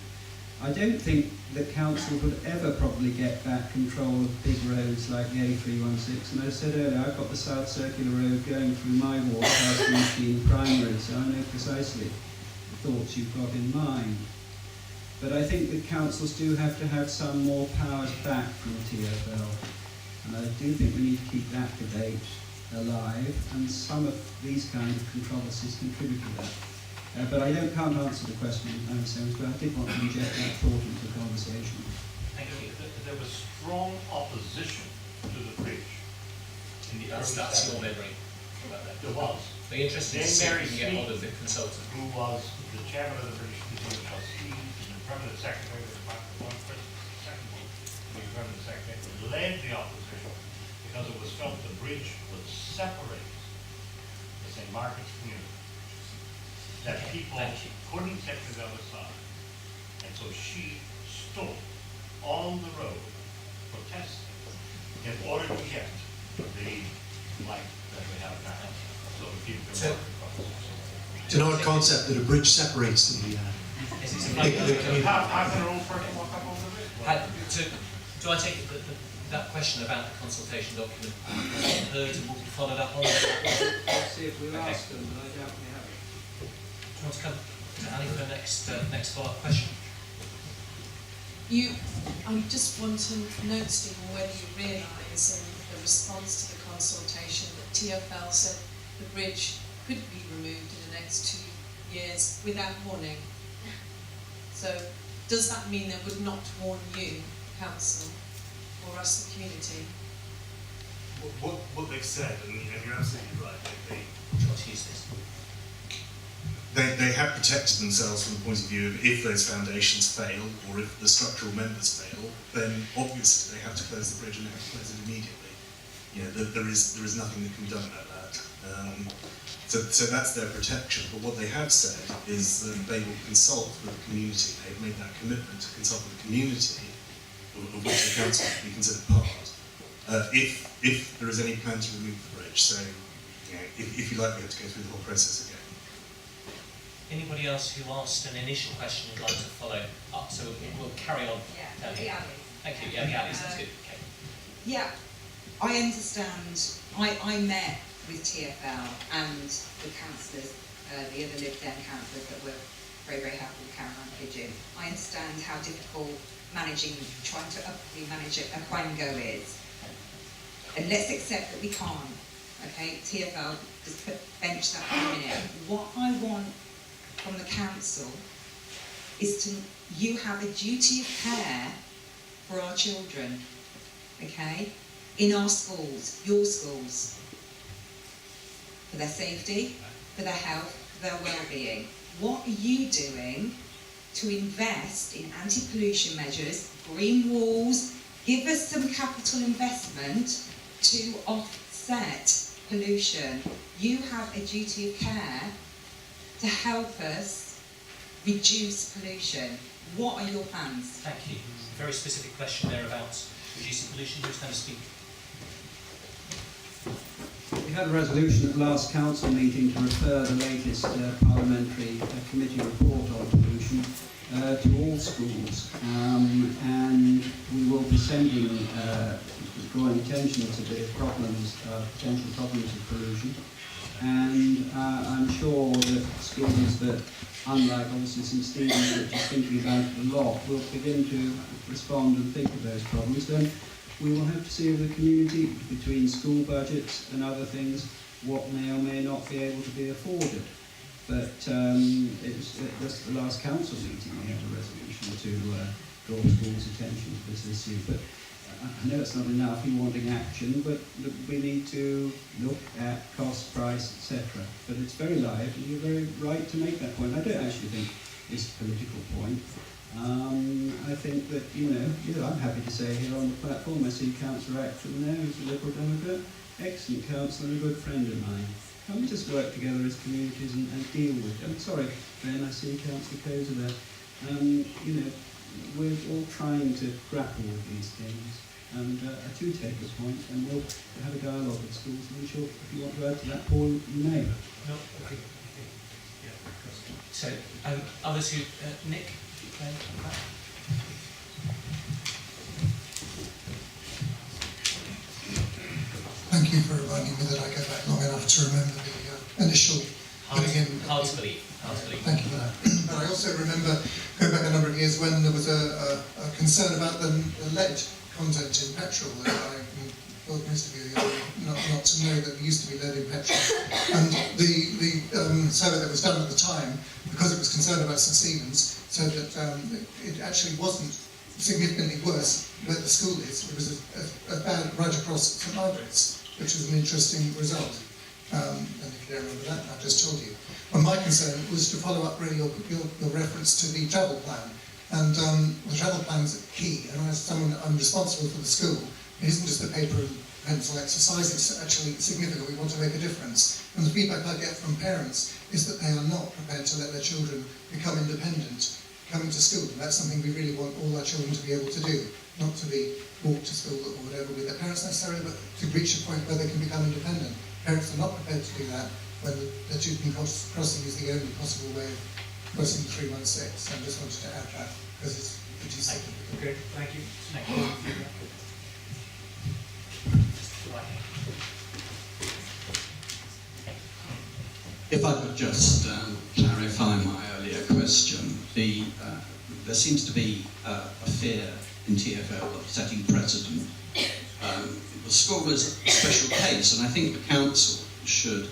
I don't think that council would ever probably get back control of big roads like the A316, and as I said earlier, I've got the South Circular Road going through my ward past the machine primary, so I know precisely the thoughts you've got in mind. But I think that councils do have to have some more powers back from TfL, and I do think we need to keep that debate alive, and some of these kind of controversies contribute to that. But I can't answer the question in time sense, but I did want to inject that thought into the conversation. Thank you. There was strong opposition to the bridge. That's your memory about that. There was. Be interested to see if we can get hold of the consultant. Who was the chairman of the British Museum of Trustees, the permanent secretary of the Department of One Person, the second one, the permanent secretary, led the opposition because it was felt the bridge would separate the St Margarets community. That people couldn't get to the other side. And so she stood on the road protesting in order to get the light that we have now. So people can walk across. It's an odd concept that a bridge separates the community. How can an old person walk up over the bridge? Do I take it that that question about the consultation document heard and will be followed up on? Let's see if we'll ask them, but I doubt we have it. Do you want to come to Ali for the next follow-up question? I just want to note, Stephen, whether you realise in the response to the consultation that TfL said the bridge could be removed in the next 2 years without warning. So does that mean they would not warn you, council, or us, the community? What they've said, and you're absolutely right, Do you want to use this? They have protected themselves from the point of view of if those foundations fail or if the structural members fail, then obviously they have to close the bridge and they have to close it immediately. You know, there is nothing that can be done about that. So that's their protection. But what they have said is that they will consult with the community. They've made that commitment to consult with the community, of which the council can be considered part, if there is any plan to remove the bridge. So, you know, if you like, we have to go through the whole process again. Anybody else who asked an initial question would like to follow up? So we'll carry on. Yeah, Thank you. Yeah, the alleys, that's good. Okay. Yeah, I understand. I met with TfL and the councillors, the other Lib Dem councillors that were very, very happy with Caroline Pigeon. I understand how difficult trying to upwardly manage a Quango is. And let's accept that we can't. Okay, TfL, just bench that for a minute. What I want from the council is you have a duty of care for our children, okay, in our schools, your schools, for their safety, for their health, for their well-being. What are you doing to invest in anti-pollution measures, green walls, give us some capital investment to offset pollution? You have a duty of care to help us reduce pollution. What are your plans? Thank you. Very specific question there about reducing pollution. Who's going to speak? We had a resolution at the last council meeting to refer the latest parliamentary committee report on pollution to all schools, and we will be sending, drawing attention to the problems, potential problems of pollution. And I'm sure that schools that, unlike obviously St Stephen's, which is thinking about it a lot, will begin to respond and think of those problems. Then we will have to see with the community, between school budgets and other things, what may or may not be able to be afforded. But it was just the last council meeting we had a resolution to draw schools' attention to this issue. But I know it's not enough, you're wanting action, but we need to look at cost, price, etc. But it's very live, and you're very right to make that point. I don't actually think it's a political point. I think that, I'm happy to say here on the platform, I see Councillor Acton there, who's a Liberal Democrat, excellent councillor and a good friend of mine. can we just work together as communities and deal with it? I'm sorry, Ben, I see Councillor Koza there. You know, we're all trying to grapple with these things, and I do take your point, and we'll have a dialogue with schools, and I'm sure if you want to add to that, Paul, you may. No, I think yeah. So, others who, Nick? Thank you for reminding me that I go back long enough to remember the initial putting in. Hard to believe. Thank you for that. But I also remember going back a number of years when there was a concern about the lead content in petrol. I thought most of you not to know that there used to be lead in petrol. And the survey that was done at the time, because it was concerned about St Stephen's, said that it actually wasn't significantly worse where the school is. It was as bad right across St Margarets, which was an interesting result. And if you don't remember that, I've just told you. And my concern was to follow up really your reference to the travel plan. And the travel plan is key. And as someone I'm responsible for the school, it isn't just a paper and pencil exercise, it's actually significant. We want to make a difference. And the feedback I get from parents is that they are not prepared to let their children become independent coming to school. And that's something we really want all our children to be able to do, not to be walked to school or whatever with their parents necessarily, but to reach a point where they can become independent. Parents are not prepared to do that when the Tooting crossing is the only possible way of crossing the 316. So I just wanted to add that because it's pretty significant. Okay, thank you. Thank you. If I could just clarify my earlier question, there seems to be a fear in TfL of setting precedent. The school is a special case, and I think the council should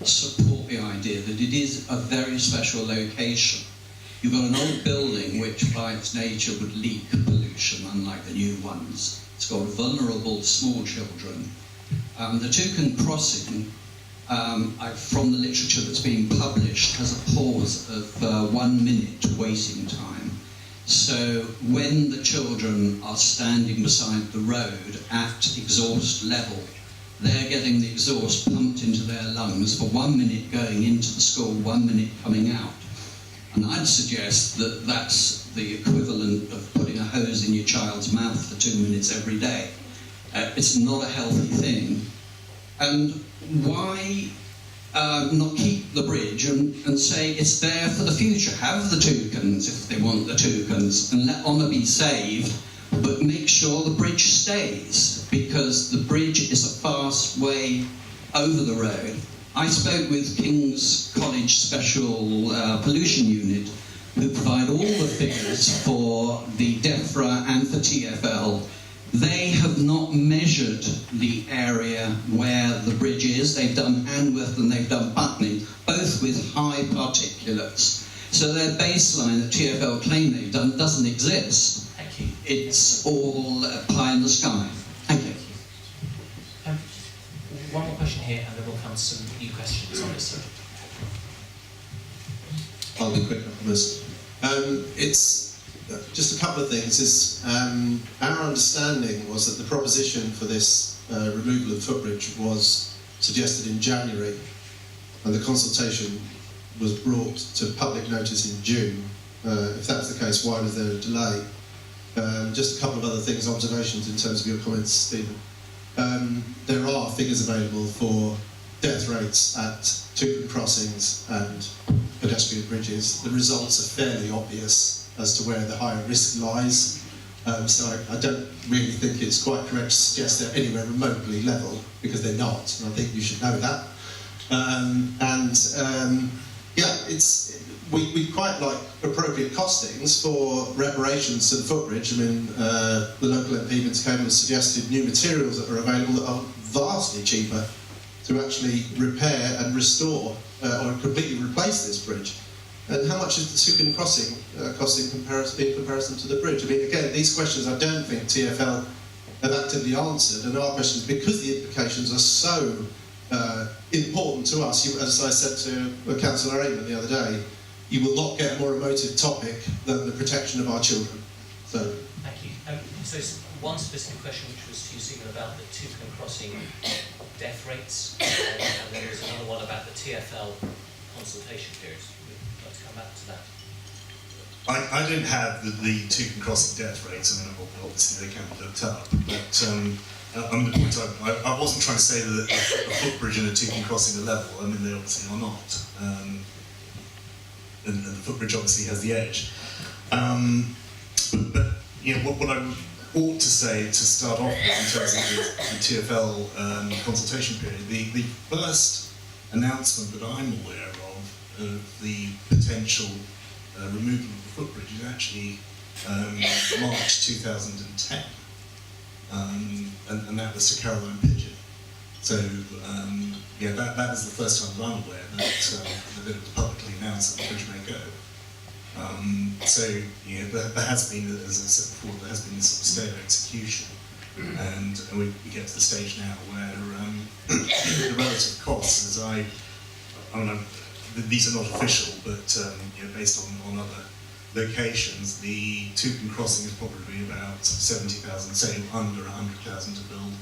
support the idea that it is a very special location. You've got an old building which by its nature would leak pollution, unlike the new ones. It's got vulnerable small children. The Toucan crossing, from the literature that's been published, has a pause of 1 minute waiting time. So when the children are standing beside the road at exhaust level, they're getting the exhaust pumped into their lungs for 1 minute going into the school, 1 minute coming out. And I'd suggest that that's the equivalent of putting a hose in your child's mouth for 2 minutes every day. It's not a healthy thing. And why not keep the bridge and say it's there for the future? Have the toucans if they want the toucans, and let honour be saved, but make sure the bridge stays, because the bridge is a fast way over the road. I spoke with King's College Special Pollution Unit, who provide all the figures for the DEFRA and for TfL. They have not measured the area where the bridge is. They've done hand width and they've done buttoning, both with high particulates. So their baseline that TfL claim they've done doesn't exist. Thank you. It's all pie in the sky. Thank you. One more question here, and then we'll come to some new questions on this subject. I'll be quick on this. It's just a couple of things. Our understanding was that the proposition for this removal of footbridge was suggested in January, and the consultation was brought to public notice in June. If that's the case, why was there a delay? Just a couple of other things, observations in terms of your comments, Stephen. There are figures available for death rates at Toucan crossings and pedestrian bridges. The results are fairly obvious as to where the higher risk lies. So I don't really think it's quite correct to suggest they're anywhere remotely level, because they're not, and I think you should know that. We quite like appropriate costings for reparations to the footbridge. I mean, the local MP Vince Coleman has suggested new materials that are available that are vastly cheaper to actually repair and restore or completely replace this bridge. And how much is the Toucan crossing cost in comparison to the bridge? I mean, again, these questions I don't think TfL have actively answered, and our questions, because the implications are so important to us. As I said to Councillor Raymond the other day, you will not get a more emotive topic than the protection of our children. So. Thank you. So one specific question, which was to you, Stephen, about the Toucan crossing death rates, and then there was another one about the TfL consultation period. We'd like to come back to that. I don't have the Toucan Crossing death rates. I mean, obviously they can be looked up, but the point I wasn't trying to say that a footbridge and a Toucan Crossing are level. I mean, they obviously are not. And the footbridge obviously has the edge. But you know, what I ought to say to start off with in terms of the TfL consultation period, the first announcement that I'm aware of the potential removal of the footbridge is actually March 2010, and that was to Caroline Pigeon. So yeah, that was the first time that I'm aware that it was publicly announced that the bridge may go. So you know, there has been, as I said before, there has been this sort of stale execution, and we get to the stage now where the relative costs, as I mean, these are not official, but you know, based on other locations, the Toucan Crossing is probably about 70,000, say under 100,000 to build.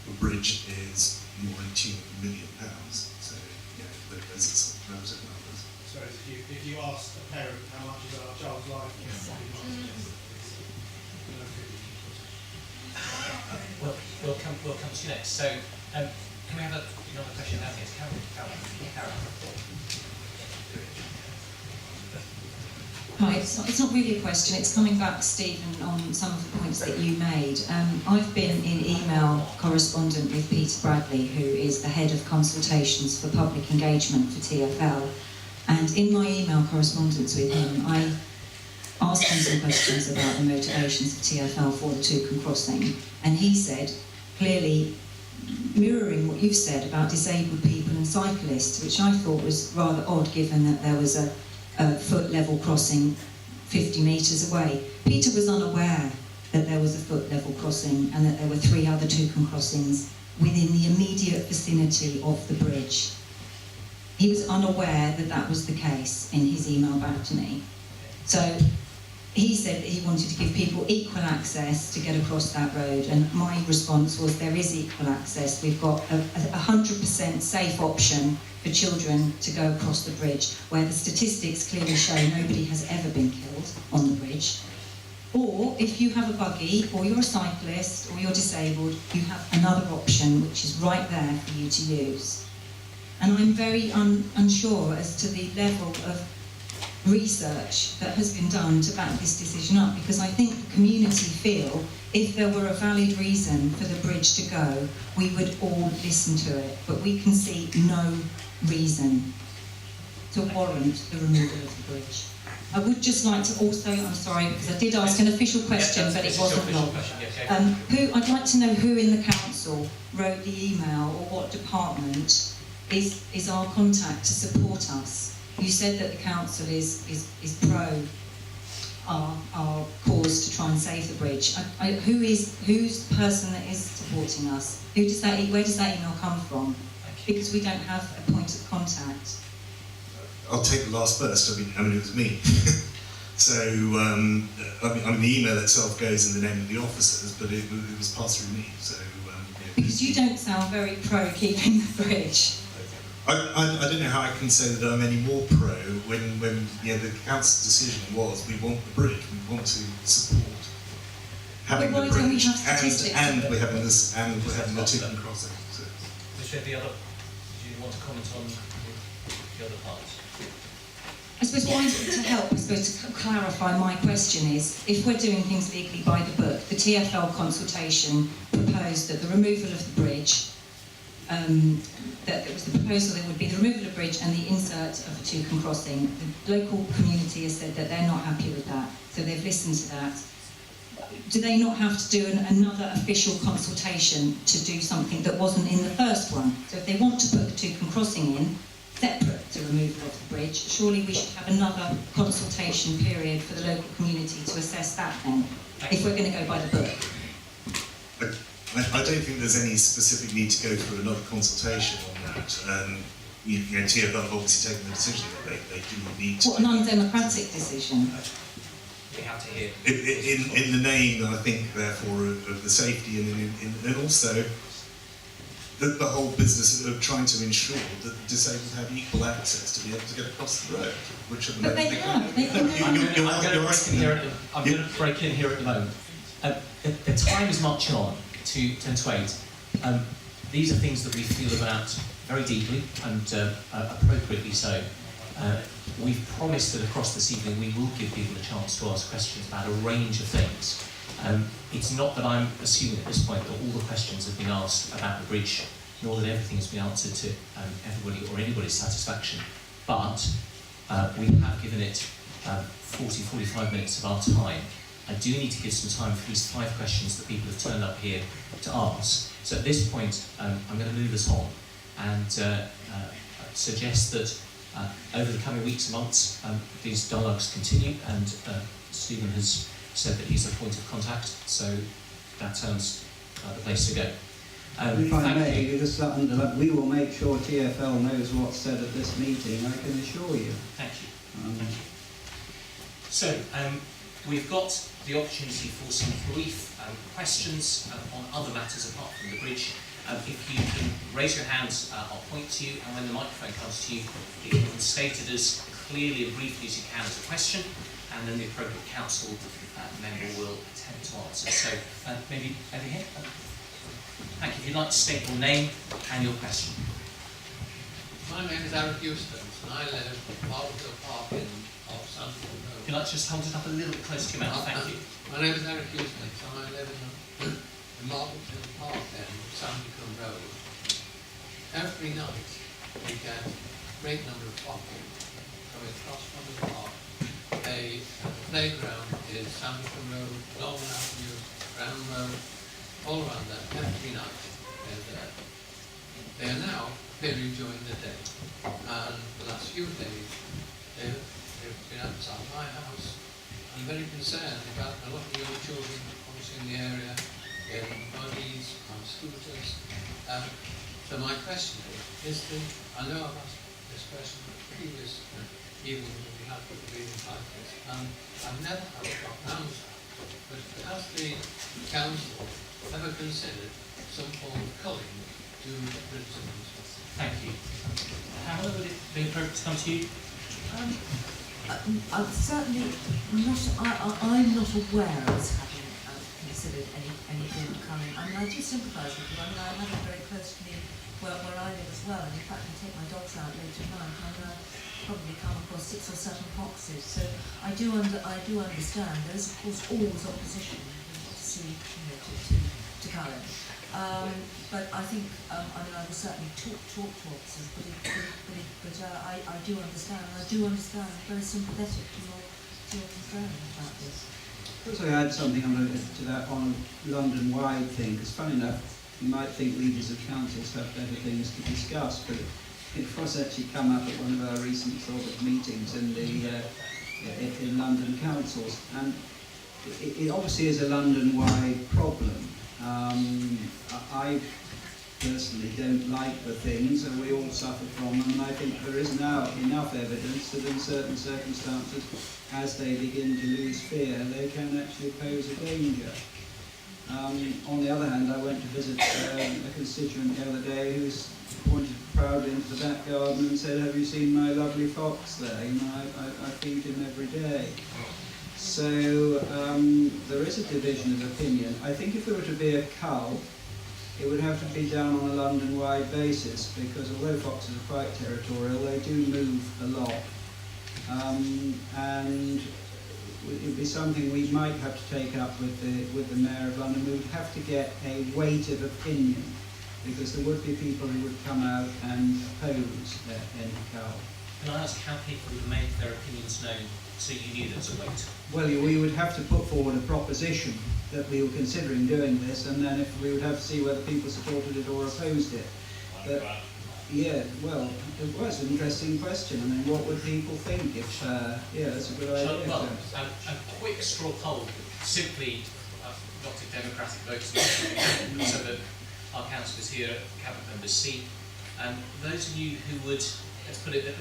The bridge is more in tune of £1 million. So yeah, those are sort of relative numbers. So if you ask a parent how much is our child's life, We'll come to you next. So can we have another question now? Yes, Carol. Hi, it's not really a question, it's coming back, Stephen, on some of the points that you made. I've been in email correspondent with Peter Bradley, who is the head of consultations for public engagement for TfL, and in my email correspondence with him, I asked him some questions about the motivations of TfL for the Toucan Crossing, and he said, clearly mirroring what you've said about disabled people and cyclists, which I thought was rather odd given that there was a foot level crossing 50 metres away. Peter was unaware that there was a foot level crossing and that there were 3 other Toucan crossings within the immediate vicinity of the bridge. He was unaware that that was the case in his email back to me. So he said that he wanted to give people equal access to get across that road, and my response was there is equal access. We've got a 100% safe option for children to go across the bridge, where the statistics clearly show nobody has ever been killed on the bridge. Or if you have a buggy, or you're a cyclist, or you're disabled, you have another option which is right there for you to use. And I'm very unsure as to the level of research that has been done to back this decision up, because I think the community feel if there were a valid reason for the bridge to go, we would all listen to it, but we can see no reason to warrant the removal of the bridge. I would just like to also, I'm sorry, because I did ask an official question, but it wasn't long. I'd like to know who in the council wrote the email, or what department is our contact to support us. You said that the council is pro our cause to try and save the bridge. Who's the person that is supporting us? Where does that email come from? Because we don't have a point of contact. I'll take the last first. I mean, it was me. So, I mean, the email itself goes in the name of the officers, but it was passed through me. So, because you don't sound very pro keeping the bridge. I don't know how I can say that I'm any more pro when you know, the council's decision was we want the bridge, we want to support having the bridge, and we're having this, and we're having the Toucan Crossing. So. Do you want to comment on the other parts? I suppose what I want to help, I suppose to clarify my question is, if we're doing things legally by the book, the TfL consultation proposed that the removal of the bridge, that it was the proposal that would be the removal of the bridge and the insert of a Toucan Crossing. The local community has said that they're not happy with that, so they've listened to that. Do they not have to do another official consultation to do something that wasn't in the first one? So if they want to put the Toucan Crossing in, separate to removal of the bridge, surely we should have another consultation period for the local community to assess that then, if we're going to go by the book. I don't think there's any specific need to go through another consultation on that. You know, TfL have obviously taken the decision that they didn't need to. What an undemocratic decision. We have to hear. In the name, I think, therefore, of the safety and also the whole business of trying to ensure that the disabled have equal access to be able to get across the road, which at the But moment they have. They can. I'm going to break in here at the moment. The time is marching on to 10 to 8. These are things that we feel about very deeply and appropriately so. We've promised that across this evening we will give people a chance to ask questions about a range of things. It's not that I'm assuming at this point that all the questions have been asked about the bridge, nor that everything has been answered to everybody or anybody's satisfaction, but we have given it 40-45 minutes of our time. I do need to give some time for these 5 questions that people have turned up here to ask. So at this point, I'm going to move us on and suggest that over the coming weeks and months, these dialogues continue, and Stephen has said that he's a point of contact, so that sounds like the place to go. If I may, we will make sure TfL knows what's said at this meeting, I can assure you. Thank you. Thank you. So, we've got the opportunity for some brief questions on other matters apart from the bridge. If you can raise your hands, I'll point to you, and when the microphone comes to you, if you can state it as clearly and briefly as you can as a question, and then the appropriate council member will attempt to answer. So, maybe over here. Thank you. If you'd like to state your name and your question. My name is Eric Eustace, and I live in Marlborough Park in St Margarets. If you'd like to just hold it up a little bit close to your mouth, thank you. My name is Eric Eustace, and I live in Marlborough Park in St Margarets Road. Every night we get a great number of foxes coming across from the park. The playground is St Margarets Road, Norman Avenue, Brown Road, all around there, every night they're there. They are now clearly during the day, and the last few days they've been outside my house. I'm very concerned about a lot of young children obviously in the area, in buggies, on scooters. So my question is, I know I've asked this question at the previous evening when we had the meetings like this, and I've never had a proper answer. But has the council ever considered some form of culling to Richmond? Thank you. Pamela, would it be appropriate to come to you? I'm certainly not. I'm not aware of us having considered any form of culling. I mean, I do sympathise with you. I mean, I have it very close to me where I live as well. And in fact, I take my dogs out later at night, and I probably come across 6 or 7 foxes. So I do understand. There is of course always opposition to culling. But I think I mean I will certainly talk to officers. But I do understand. And I do understand. I'm very sympathetic to your concern about this. Also, I add something to that on a London-wide thing, because funny enough, you might think leaders of councils have better things to discuss, but it was actually come up at one of our recent sort of meetings in London councils, and it obviously is a London-wide problem. I personally don't like the things, and we all suffer from them, and I think there is now enough evidence that in certain circumstances, as they begin to lose fear, they can actually pose a danger. On the other hand, I went to visit a constituent the other day who's pointed proudly into the back garden and said, "Have you seen my lovely fox there? You know, I feed him every day." So there is a division of opinion. I think if there were to be a cull, it would have to be done on a London-wide basis, because although foxes are quite territorial, they do move a lot. And it would be something we might have to take up with the Mayor of London. We would have to get a weight of opinion, because there would be people who would come out and oppose any cull. Can I ask how people would make their opinions known so you knew there was a weight? Well, we would have to put forward a proposition that we were considering doing this, and then if we would have to see whether people supported it or opposed it. But yeah, well, it was an interesting question. I mean, what would people think if? Yeah, that's a good idea. Well, a quick straw poll, simply not to democratic votes, so that our councillors here, cabinet members see, and those of you who would, let's put it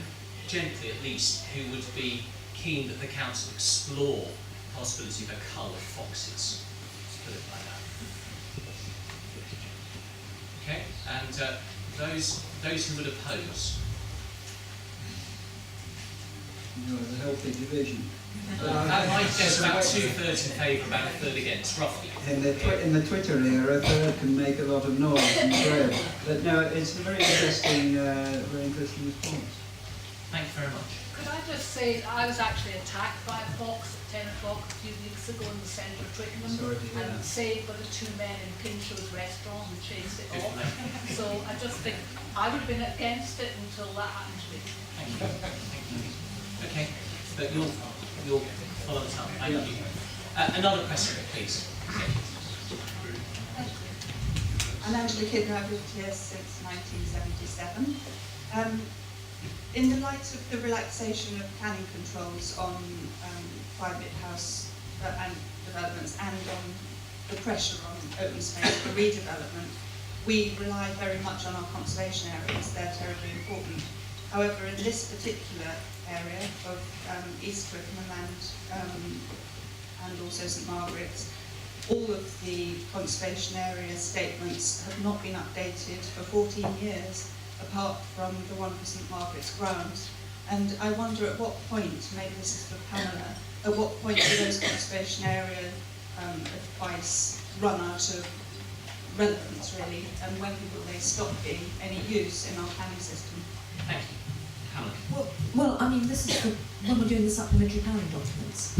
gently at least, who would be keen that the council explore the possibility of a cull of foxes. Let's put it like that. Okay, and those who would oppose? The healthy division. I guess about 2/3 in favour, about 1/3 against, roughly. In the Twitter era, a third can make a lot of noise and thread. But no, it's a very interesting response. Thank you very much. Could I just say, I was actually attacked by a fox at 10 o'clock a few weeks ago in the centre of Twickenham, and saved by the two men in Pinchot's restaurant and chased it off. So I just think I would have been against it until that happened to me. Thank you. Thank you. Okay, but you'll follow this up. Thank you. Another question, please. I'm Angela Kidner. I've lived here since 1977. In the light of the relaxation of planning controls on private house and developments, and on the pressure on open space for redevelopment, we rely very much on our conservation areas. They're terribly important. However, in this particular area of East Twickenham and also St Margarets, all of the conservation area statements have not been updated for 14 years, apart from the one for St Margaret's grounds. And I wonder at what point, maybe this is for Pamela, at what point do those conservation area advice run out of relevance, really, and when will they stop being any use in our planning system? Thank you. Pamela. Well, I mean, this is when we're doing the supplementary planning documents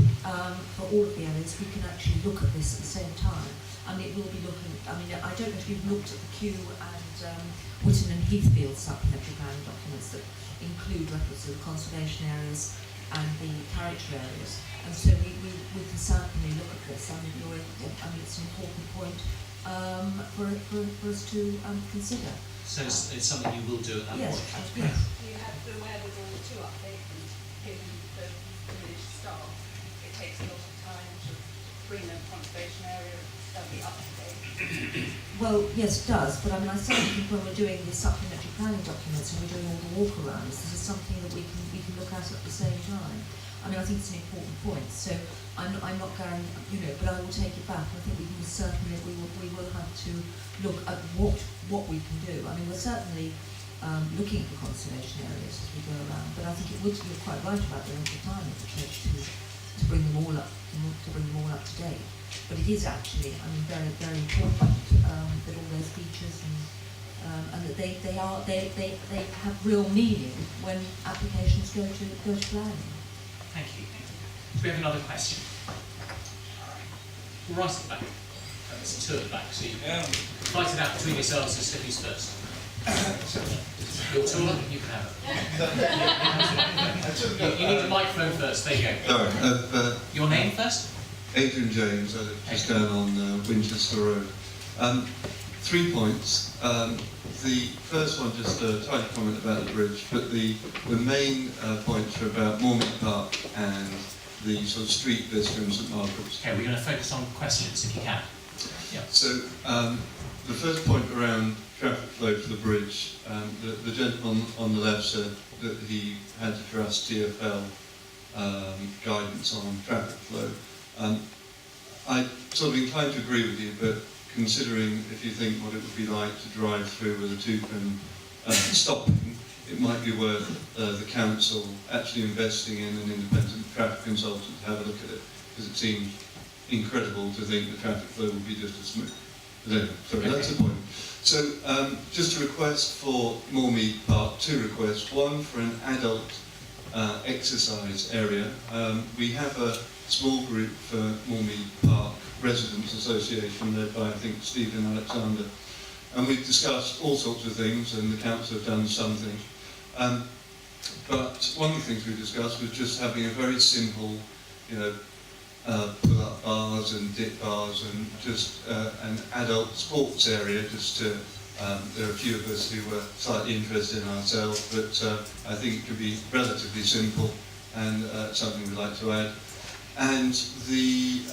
for all of the areas, we can actually look at this at the same time. And it will be looking, I mean, I don't know if you've looked at the Kew and Whitton and Heathfield supplementary planning documents that include records of the conservation areas and the character areas. And so we can certainly look at this. I mean, it's an important point for us to consider. So it's something you will do at that yes, point? Yes. You have to aware with all the two updates given the village staff, it takes a lot of time to bring the conservation area study up to date. Well, yes, it does, but I mean, I certainly think when we're doing the supplementary planning documents and we're doing all the walk-arounds, this is something that we can look at the same time. I mean, I think it's an important point, so I'm not going, but I will take it back. I think we can certainly, we will have to look at what we can do. I mean, we're certainly looking at the conservation areas as we go around, but I think it would, you're quite right about the length of time it would take to bring them all up, to date. But it is actually, I mean, very, very important that all those features and that they have real meaning when applications go to planning. Thank you. Do we have another question? Right at the back. There's two at the back, so you can fight it out between yourselves as to who's first. You're taller, you can have it. You need a microphone first, there you go. Your name first? Adrian James, I live just down on Winchester Road. 3 points. The first one, just a tiny comment about the bridge, but the main points are about More Mead Park and the sort of street vista in St Margarets. Okay, we're going to focus on questions if you can. Yeah. So the first point around traffic flow for the bridge, the gentleman on the left said that he had to trust TfL guidance on traffic flow. I'm sort of inclined to agree with you, but considering if you think what it would be like to drive through with a two-pin stopping, it might be worth the council actually investing in an independent traffic consultant to have a look at it, because it seems incredible to think the traffic flow would be just as smooth. But anyway, sorry, that's the point. So just a request for More Mead Park, 2 requests. One for an adult exercise area. We have a small group for More Mead Park Residents Association led by, I think, Stephen Alexander. And we've discussed all sorts of things, and the council have done some things. But one of the things we discussed was just having a very simple, pull-up bars and dip bars and just an adult sports area. Just to, there are a few of us who were slightly interested in ourselves, but I think it could be relatively simple and something we'd like to add. And the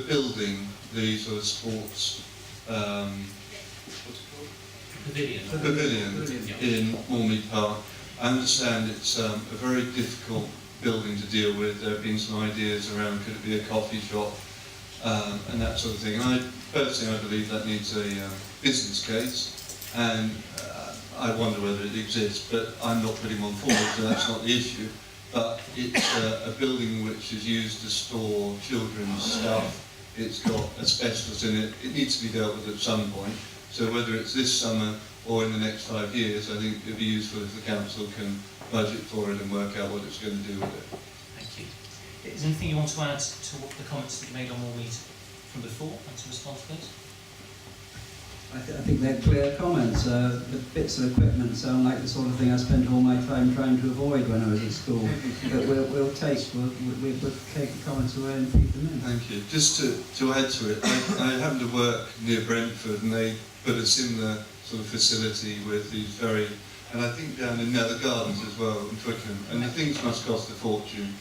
building, the sort of sports what's it called? Pavilion in More Mead Park. I understand it's a very difficult building to deal with. There have been some ideas around could it be a coffee shop and that sort of thing. And I personally believe that needs a business case. and I wonder whether it exists, but I'm not putting one forward, so that's not the issue. But it's a building which is used to store children's stuff. It's got asbestos in it. It needs to be dealt with at some point. So whether it's this summer or in the next 5 years, I think it'd be useful if the council can budget for it and work out what it's going to do with it. Thank you. Is there anything you want to add to the comments that you made on More Mead from before and to respond to those? I think they're clear comments. The bits of equipment sound like the sort of thing I spent all my time trying to avoid when I was at school. But we'll take the comments away and feed them in. Thank you. Just to add to it, I happen to work near Brentford, and they put us in the sort of facility with these very, and I think down in Nether Gardens as well, in Twickenham, and the things must cost a fortune.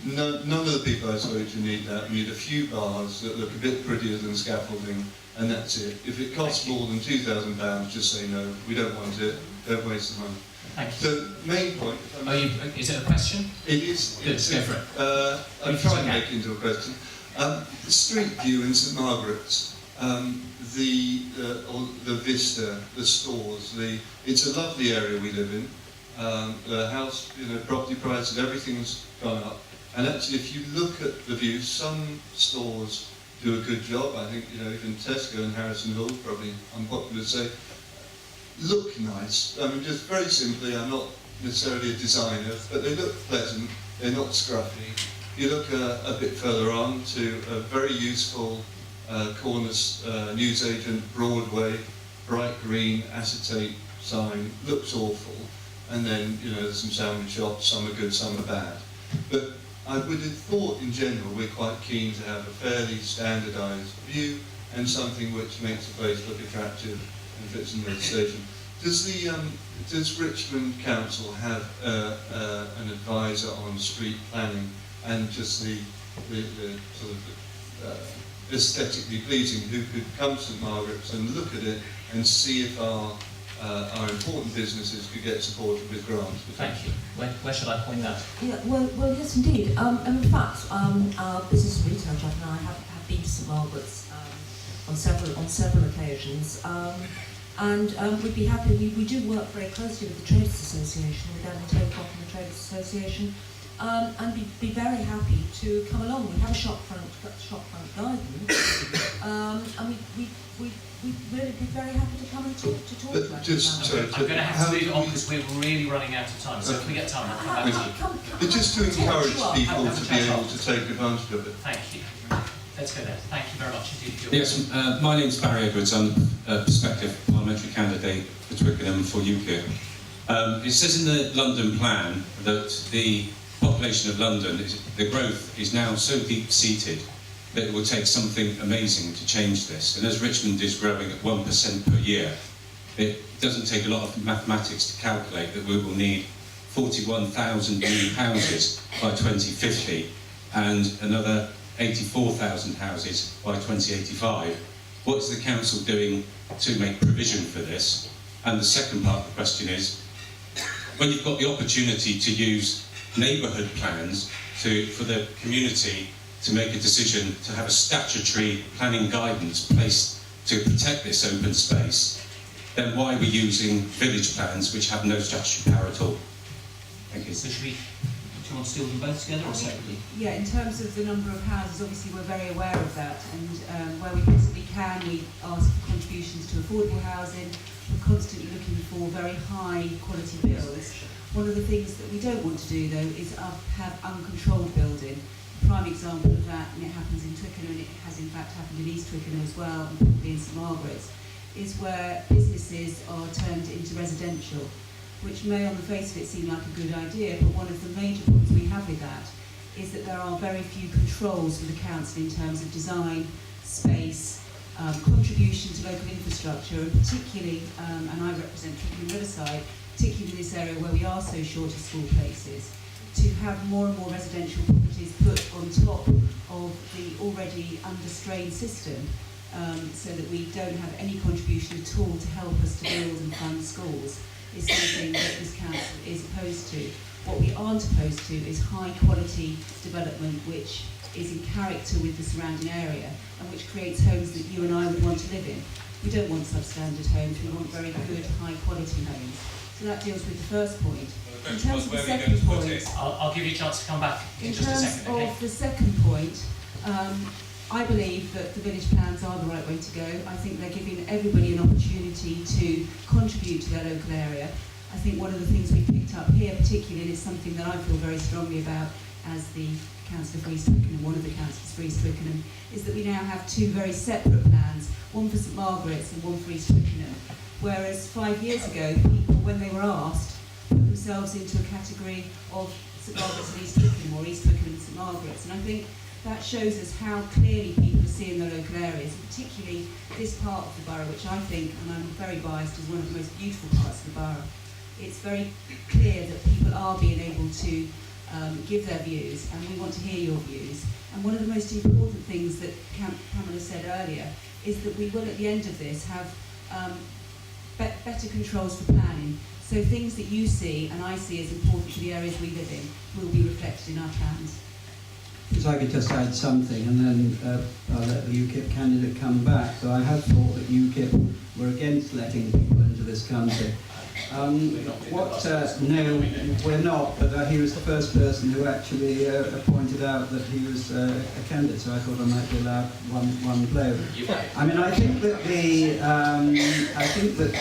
None of the people I spoke to need that. We need a few bars that look a bit prettier than scaffolding, and that's it. If it costs more than £2,000, just say no, we don't want it, don't waste the money. Thank you. So, main point... Is it a question? It is. Good, go for it. I'm trying to make it into a question. The street view in St Margarets, the vista, the stores, it's a lovely area we live in. The house, property prices, everything's gone up. And actually, if you look at the view, some stores do a good job. I think, even Tesco and Harrison Hall, probably unpopular to say, look nice. I mean, just very simply, I'm not necessarily a designer, but they look pleasant, they're not scruffy. You look a bit further on to a very useful corner newsagent, Broadway, bright green acetate sign, looks awful. And then, there's some sandwich shops, some are good, some are bad. But I would have thought, in general, we're quite keen to have a fairly standardised view and something which makes the place look attractive and fits in the legislation. Does Richmond Council have an advisor on street planning and just the sort of aesthetically pleasing who could come to St Margaret's and look at it and see if our important businesses could get supported with grants? Thank you. Where should I point that? Yeah, well, yes, indeed. And in fact, our business and retail chap and I have been to St Margaret's on several occasions, and we'd be happy. We do work very closely with the Traders Association, with Alan Tocock and the Traders Association, and be very happy to come along. We have a shopfront guidance, and we'd really be very happy to come and talk to you. I'm going to have to move on because we're really running out of time. So if we get time, I'll come back to you. Just to encourage people to be able to take advantage of it. Thank you. Let's go there. Thank you very much indeed. Yes, my name's Barry Edwards. I'm a prospective parliamentary candidate for Twickenham for UKIP. It says in the London plan that the population of London, the growth is now so deep-seated that it will take something amazing to change this. And as Richmond is growing at 1% per year, it doesn't take a lot of mathematics to calculate that we will need 41,000 new houses by 2050 and another 84,000 houses by 2085. What is the council doing to make provision for this? And the second part of the question is, when you've got the opportunity to use neighbourhood plans for the community to make a decision to have a statutory planning guidance placed to protect this open space, then why are we using village plans which have no statutory power at all? Thank you. So do you want to deal with them both together or separately? Yeah, in terms of the number of houses, obviously we're very aware of that, and where we possibly can, we ask for contributions to affordable housing. We're constantly looking for very high quality builds. One of the things that we don't want to do, though, is have uncontrolled building. A prime example of that, and it happens in Twickenham, and it has in fact happened in East Twickenham as well, and probably in St Margaret's, is where businesses are turned into residential, which may on the face of it seem like a good idea, but one of the major problems we have with that is that there are very few controls for the council in terms of design, space, contribution to local infrastructure, and particularly, and I represent Twickenham Riverside, particularly in this area where we are so short of school places, to have more and more residential properties put on top of the already under-strained system, so that we don't have any contribution at all to help us to build and fund schools, is something that this council is opposed to. What we aren't opposed to is high quality development which is in character with the surrounding area and which creates homes that you and I would want want to live in. We don't want substandard homes, we want very good, high quality homes. So that deals with the first point. In terms of the second point, I'll give you a chance to come back in just a second, okay? In terms of the second point, I believe that the village plans are the right way to go. I think they're giving everybody an opportunity to contribute to their local area. I think one of the things we picked up here particularly is something that I feel very strongly about as the Councillor for East Twickenham, one of the councillors for East Twickenham, is that we now have two very separate plans, one for St Margarets and one for East Twickenham. Whereas 5 years ago, people, when they were asked, put themselves into a category of St Margaret's and East Twickenham, or East Twickenham and St Margaret's. And I think that shows us how clearly people are seeing their local areas, and particularly this part of the borough, which I think, and I'm very biased, is one of the most beautiful parts of the borough. It's very clear that people are being able to give their views, and we want to hear your views. And one of the most important things that Pamela said earlier is that we will, at the end of this, have better controls for planning. So things that you see and I see as important to the areas we live in will be reflected in our plans. If I could just add something, and then I'll let the UKIP candidate come back. So I have thought that UKIP were against letting people into this country. No, we're not, but he was the first person who actually pointed out that he was a candidate, so I thought I might be allowed one blow. I mean, I think that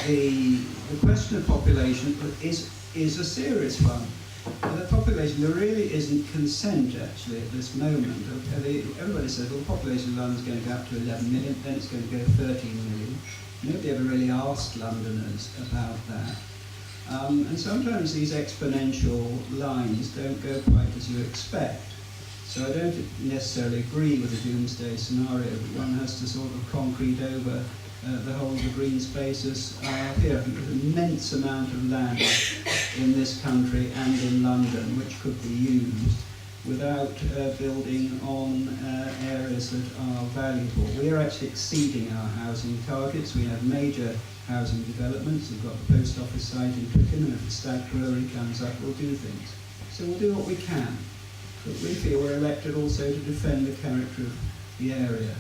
the question of population is a serious one. The population, there really isn't consent actually at this moment. Everybody says, well, the population of London is going to go up to 11 million, then it's going to go 13 million. Nobody ever really asked Londoners about that. And sometimes these exponential lines don't go quite as you expect. So I don't necessarily agree with the doomsday scenario, but one has to sort of concrete over the whole of the green spaces here. I think there's an immense amount of land in this country and in London which could be used without building on areas that are valuable. We are actually exceeding our housing targets. We have major housing developments. We've got the post office site in Twickenham, and if the Stag Brewery comes up, we'll do things. So we'll do what we can. But we feel we're elected also to defend the character of the area.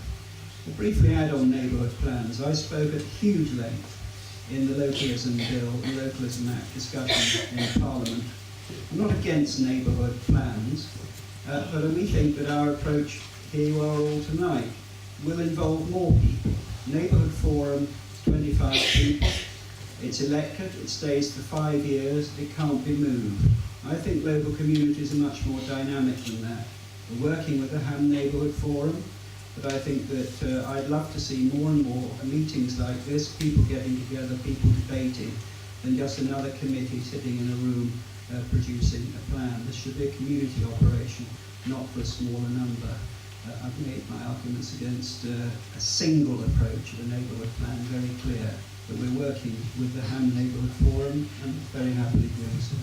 To briefly add on neighbourhood plans, I spoke at huge length in the Localism Bill, the Localism Act discussion in Parliament. I'm not against neighbourhood plans, but we think that our approach here you are all tonight will involve more people. Neighbourhood Forum, 25 people. It's elected, it stays for 5 years, it can't be moved. I think local communities are much more dynamic than that. We're working with the Ham Neighbourhood Forum, but I think that I'd love to see more and more meetings like this, people getting together, people debating, than just another committee sitting in a room producing a plan. This should be a community operation, not for a smaller number. I've made my arguments against a single approach of a neighbourhood plan very clear, but we're working with the Ham Neighbourhood Forum and very happily doing so.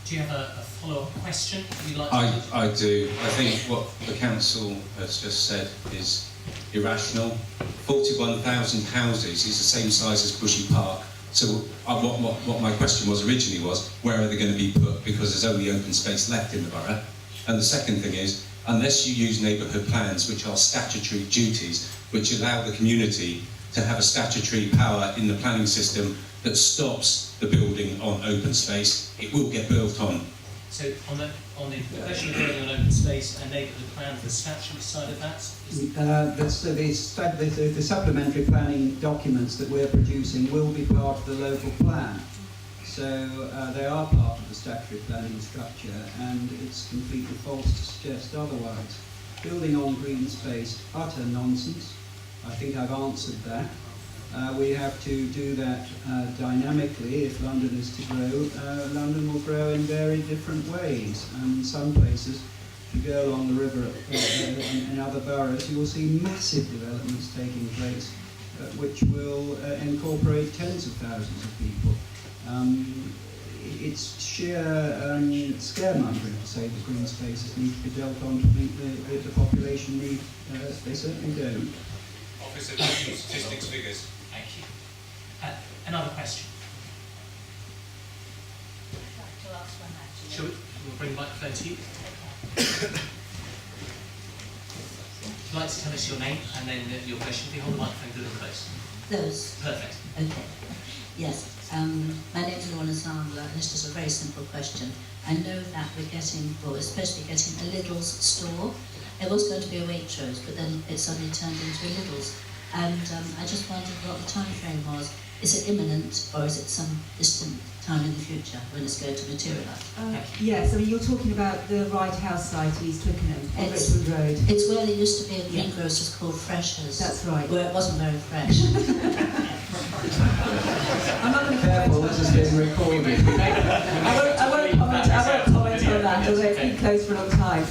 Do you have a follow-up question you'd like to I do. I think what the council has just said is irrational. 41,000 houses is the same size as Bushy Park. So what my question was originally was, where are they going to be put? Because there's only open space left in the borough. And the second thing is, unless you use neighbourhood plans, which are statutory duties, which allow the community to have a statutory power in the planning system that stops the building on open space, it will get built on. So on the question of building on open space and neighbourhood plan, the statutory side of that? The supplementary planning documents that we're producing will be part of the local plan. So they are part of the statutory planning structure, and it's completely false to suggest otherwise. Building on green space, utter nonsense. I think I've answered that. We have to do that dynamically. If London is to grow, London will grow in very different ways. And in some places, if you go along the river in other boroughs, you will see massive developments taking place, which will incorporate tens of thousands of people. It's sheer scaremongering to say that green spaces need to be built on to meet the population need. They certainly don't. Officer, statistics figures. Thank you. Another question. Shall we'll bring the microphone to you. Would you like to tell us your name and then your question? If you hold the microphone good and close. Those. Perfect. Okay. Yes. My name is Lorna Sandler, and it's just a very simple question. I know that we're supposed to be getting a Lidl's store. There was going to be a Waitrose, but then it suddenly turned into a Lidl's. And I just wondered what the time frame was. Is it imminent, or is it some distant time in the future when it's going to materialise? Yes, I mean, you're talking about the Ride House site in East Twickenham, on It's- Richmond Road. It's where there used to be a greengrocer's called Freshers. That's right. Where it wasn't very fresh. I'm not going to Careful, this is being recorded. I won't comment on that, although it's been closed for a long time.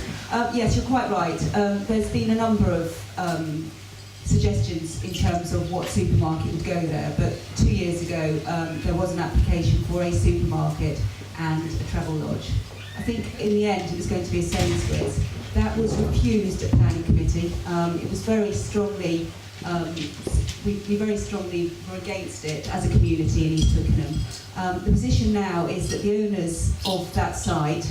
Yes, you're quite right. There's been a number of suggestions in terms of what supermarket would go there, but 2 years ago there was an application for a supermarket and a travel lodge. I think in the end it was going to be a Sainsbury's. That was refused at planning committee. It was very strongly, we very strongly were against it as a community in East Twickenham. The position now is that the owners of that site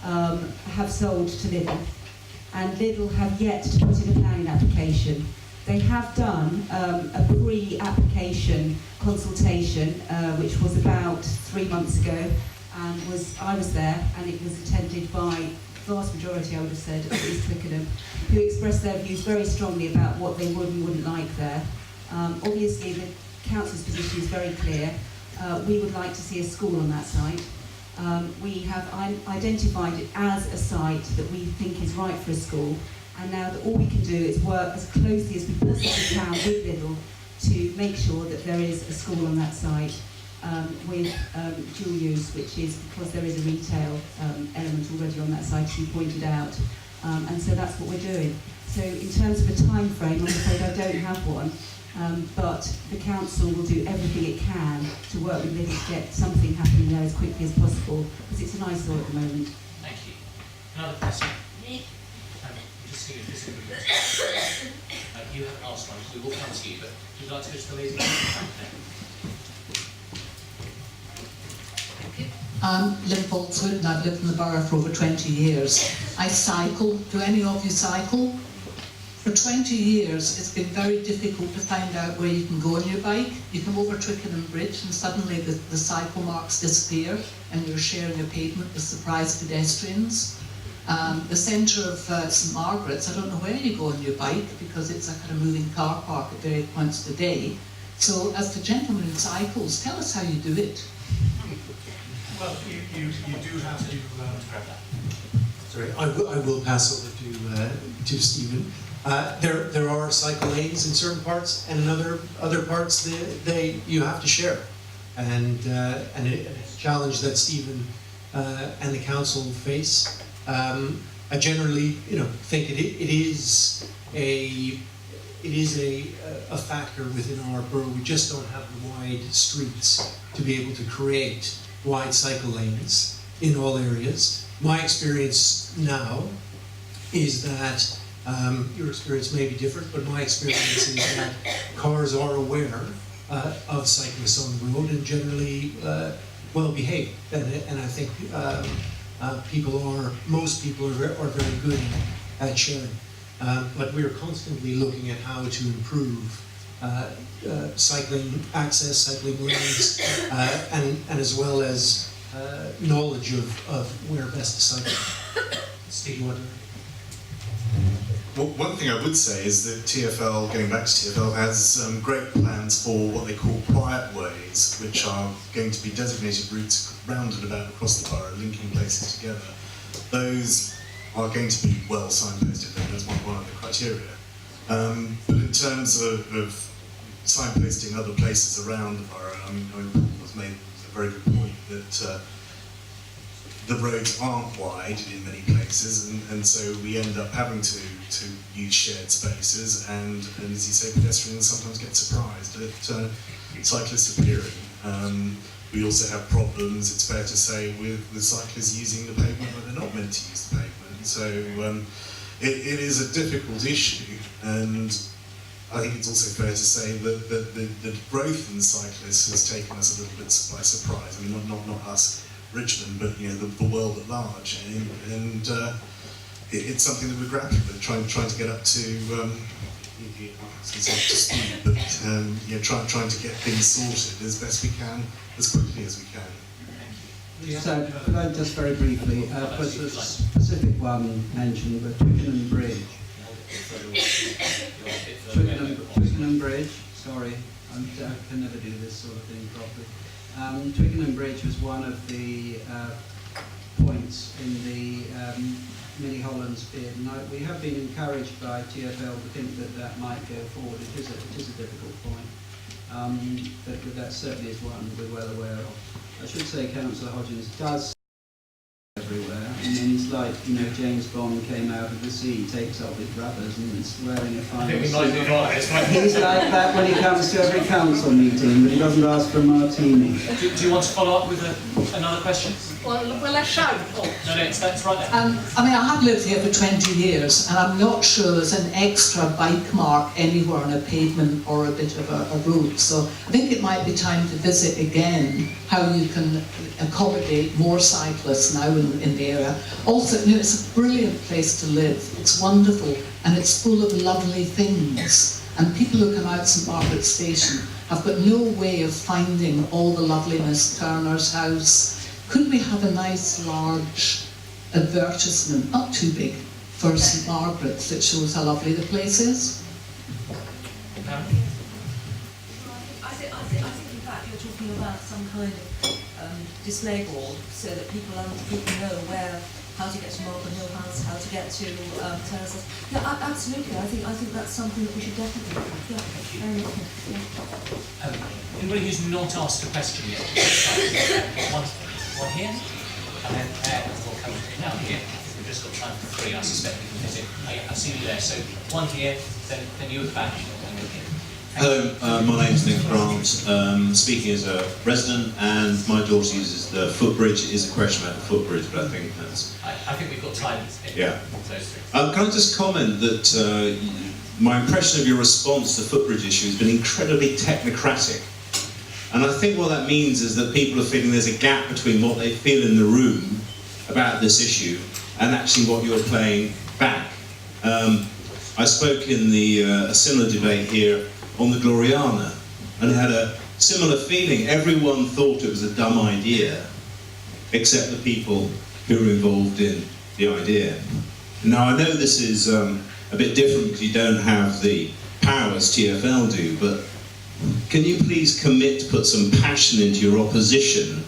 have sold to Lidl, and Lidl have yet to put in a planning application. They have done a pre-application consultation, which was about 3 months ago, and I was there, and it was attended by the vast majority, I would have said, of East Twickenham, who expressed their views very strongly about what they would and wouldn't like there. Obviously, the council's position is very clear. We would like to see a school on that site. We have identified it as a site that we think is right for a school, and now that all we can do is work as closely as we possibly can with Lidl to make sure that there is a school on that site with dual use, which is because there is a retail element already on that site, as you pointed out, and so that's what we're doing. So in terms of a time frame, I'm afraid I don't have one, but the council will do everything it can to work with Lidl to get something happening there as quickly as possible, because it's an eyesore at the moment. Thank you. Another question? Just see if this is you haven't asked one, so we will come to you, but would you like to go to the lady? I'm Lynn Boltwood, and I've lived in the borough for over 20 years. I cycle. Do any of you cycle? For 20 years, it's been very difficult to find out where you can go on your bike. You come over Twickenham Bridge, and suddenly the cycle marks disappear, and you're sharing a pavement with surprise pedestrians. The centre of St Margarets, I don't know where you go on your bike, because it's a kind of moving car park at various points of the day. So, as the gentleman who cycles, tell us how you do it. Well, you do have to grab that. Sorry, I will pass over to Stephen. There are cycle lanes in certain parts, and in other parts you have to share, and it's a challenge that Stephen and the council face. I generally, think it is a factor within our borough. We just don't have the wide streets to be able to create wide cycle lanes in all areas. My experience now is that your experience may be different, but my experience is that cars are aware of cyclists on the road and generally well behaved, and I think most people are very good at sharing. But we're constantly looking at how to improve cycling access, cycling lanes, and as well as knowledge of where best to cycle. Steve, what? Well, one thing I would say is that TfL, going back to TfL, has great plans for what they call quiet ways, which are going to be designated routes rounded about across the borough, linking places together. Those are going to be well signposted, and that's one of the criteria. But in terms of signposting other places around the borough, I mean, Paul has made a very good point that the roads aren't wide in many places, and so we end up having to use shared spaces, and as you say, pedestrians sometimes get surprised at cyclists appearing. We also have problems, it's fair to say, with cyclists using the pavement where they're not meant to use the pavement. So it is a difficult issue, and I think it's also fair to say that the growth in cyclists has taken us a little bit by surprise. I mean, not us, Richmond, but the world at large, and it's something that we're grappling with, trying to get up to speed. But trying to get things sorted as best we can, as quickly as we can. So, could I just very briefly put a specific one mentioned, but Twickenham Bridge. Twickenham Bridge, sorry, I can never do this sort of thing properly. Twickenham Bridge was one of the points in the Mini Hollands bid, and we have been encouraged by TfL to think that that might go forward. It is a difficult point, but that certainly is one we're well aware of. I should say Councillor Hodgins does everywhere, and then it's like, James Bond came out of the sea, takes off his rubbers and is wearing a fine suit. He's like that when he comes to every council meeting, but he doesn't ask for a martini. Do you want to follow up with another question? Well, let's shout. No, that's right there. I mean, I have lived here for 20 years, and I'm not sure there's an extra bike mark anywhere on a pavement or a bit of a road. So I think it might be time to visit again how you can accommodate more cyclists now in the area. Also, it's a brilliant place to live. It's wonderful, and it's full of lovely things. And people who come out St Margaret's Station have got no way of finding all the loveliness, Turner's House. Could we have a nice large advertisement, not too big, for St Margaret's that shows how lovely the place is? I think in fact you're talking about some kind of display board so that people know how to get to Malvern Hill House, how to get to Terraces. Yeah, absolutely. I think that's something that we should definitely do. Yeah, very much. Yeah. Anybody who's not asked a question yet? One here, and then we'll come down here. We've just got time for 3. I suspect we can fit it. I've seen you there. So one here, then you at the back. Hello, my name's Nick Grant, speaking as a resident, and my daughter uses the footbridge. It is a question about the footbridge, but I think that's... I think we've got time. Yeah. Those 3. Can I just comment that my impression of your response to the footbridge issue has been incredibly technocratic. And I think what that means is that people are feeling there's a gap between what they feel in the room about this issue and actually what you're playing back. I spoke in a similar debate here on the Gloriana and had a similar feeling. Everyone thought it was a dumb idea, except the people who were involved in the idea. Now, I know this is a bit different because you don't have the powers TfL do, but can you please commit to put some passion into your opposition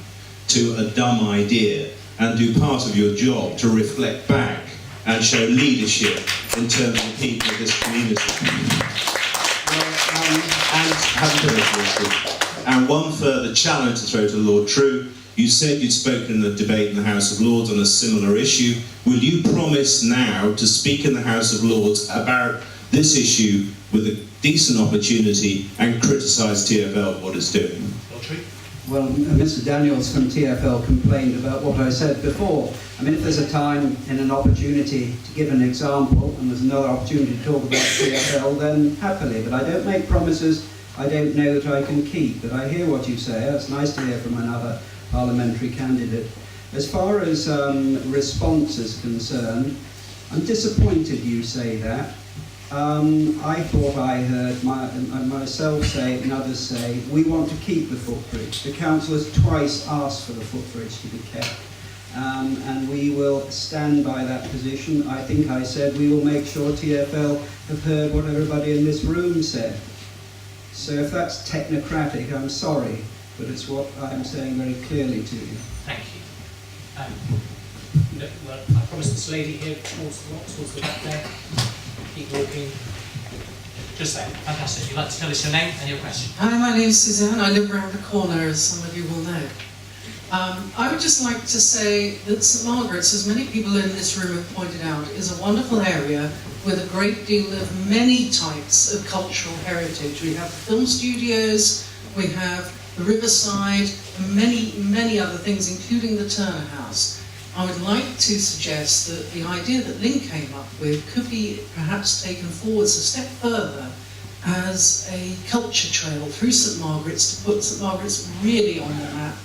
to a dumb idea and do part of your job to reflect back and show leadership in terms of the people of this community? And one further challenge to throw to Lord True. You said you'd spoken in the debate in the House of Lords on a similar issue. Will you promise now to speak in the House of Lords about this issue with a decent opportunity and criticise TfL for what it's doing? Well, Mr. Daniels from TfL complained about what I said before. I mean, if there's a time and an opportunity to give an example, and there's another opportunity to talk about TfL, then happily. But I don't make promises I don't know that I can keep. But I hear what you say. It's nice to hear from another parliamentary candidate. As far as response is concerned, I'm disappointed you say that. I thought I heard myself say and others say, we want to keep the footbridge. The council has twice asked for the footbridge to be kept. And we will stand by that position. I think I said we will make sure TfL have heard what everybody in this room said. So if that's technocratic, I'm sorry, but it's what I'm saying very clearly to you. Thank you. Well, I promised this lady here towards the back there. Keep walking. Just there. Fantastic. You'd like to tell us your name and your question? Hi, my name's Suzanne. I live around the corner, as some of you will know. I would just like to say that St Margaret's, as many people in this room have pointed out, is a wonderful area with a great deal of many types of cultural heritage. We have film studios, we have the Riverside, and many other things, including the Turner House. I would like to suggest that the idea that Lynn came up with could be perhaps taken forwards a step further as a culture trail through St Margaret's to put St Margaret's really on the map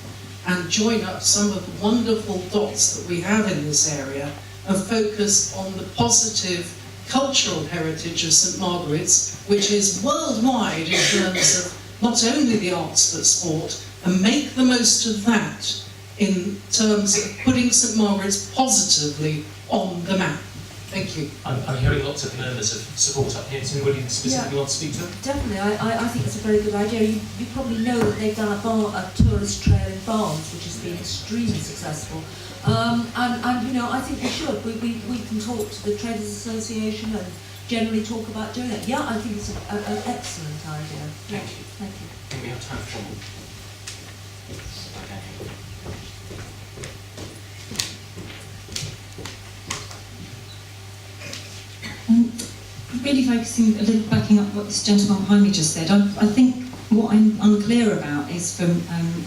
and join up some of the wonderful dots that we have in this area and focus on the positive cultural heritage of St Margaret's, which is worldwide in terms of not only the arts but sport, and make the most of that in terms of putting St Margaret's positively on the map. Thank you. I'm hearing lots of murmurs of support up here. Does anybody specifically want to speak to them? Definitely, I think it's a very good idea. You probably know that they've done a tourist trail in Barnes, which has been extremely successful. And you know, I think we should. We can talk to the Traders Association and generally talk about doing it. Yeah, I think it's an excellent idea. Thank you. Thank you. I think we have time for one more. Really focusing a little, backing up what this gentleman behind me just said, I think what I'm unclear about is from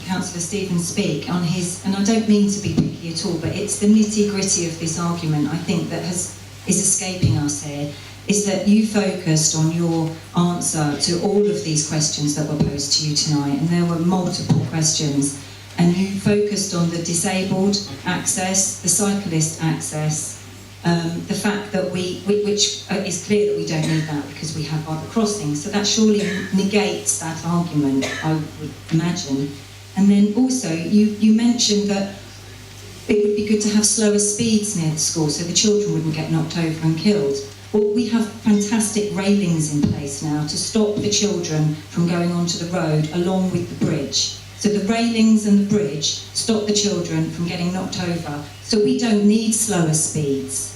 Councillor Stevens' speak on his, and I don't mean to be picky at all, but it's the nitty-gritty of this argument I think that is escaping us here, is that you focused on your answer to all of these questions that were posed to you tonight, and there were multiple questions, and you focused on the disabled access, the cyclist access, the fact that which is clear that we don't need that because we have other crossings, so that surely negates that argument, I would imagine. And then also, you mentioned that it would be good to have slower speeds near the school so the children wouldn't get knocked over and killed. Well, we have fantastic railings in place now to stop the children from going onto the road along with the bridge. So the railings and the bridge stop the children from getting knocked over, so we don't need slower speeds.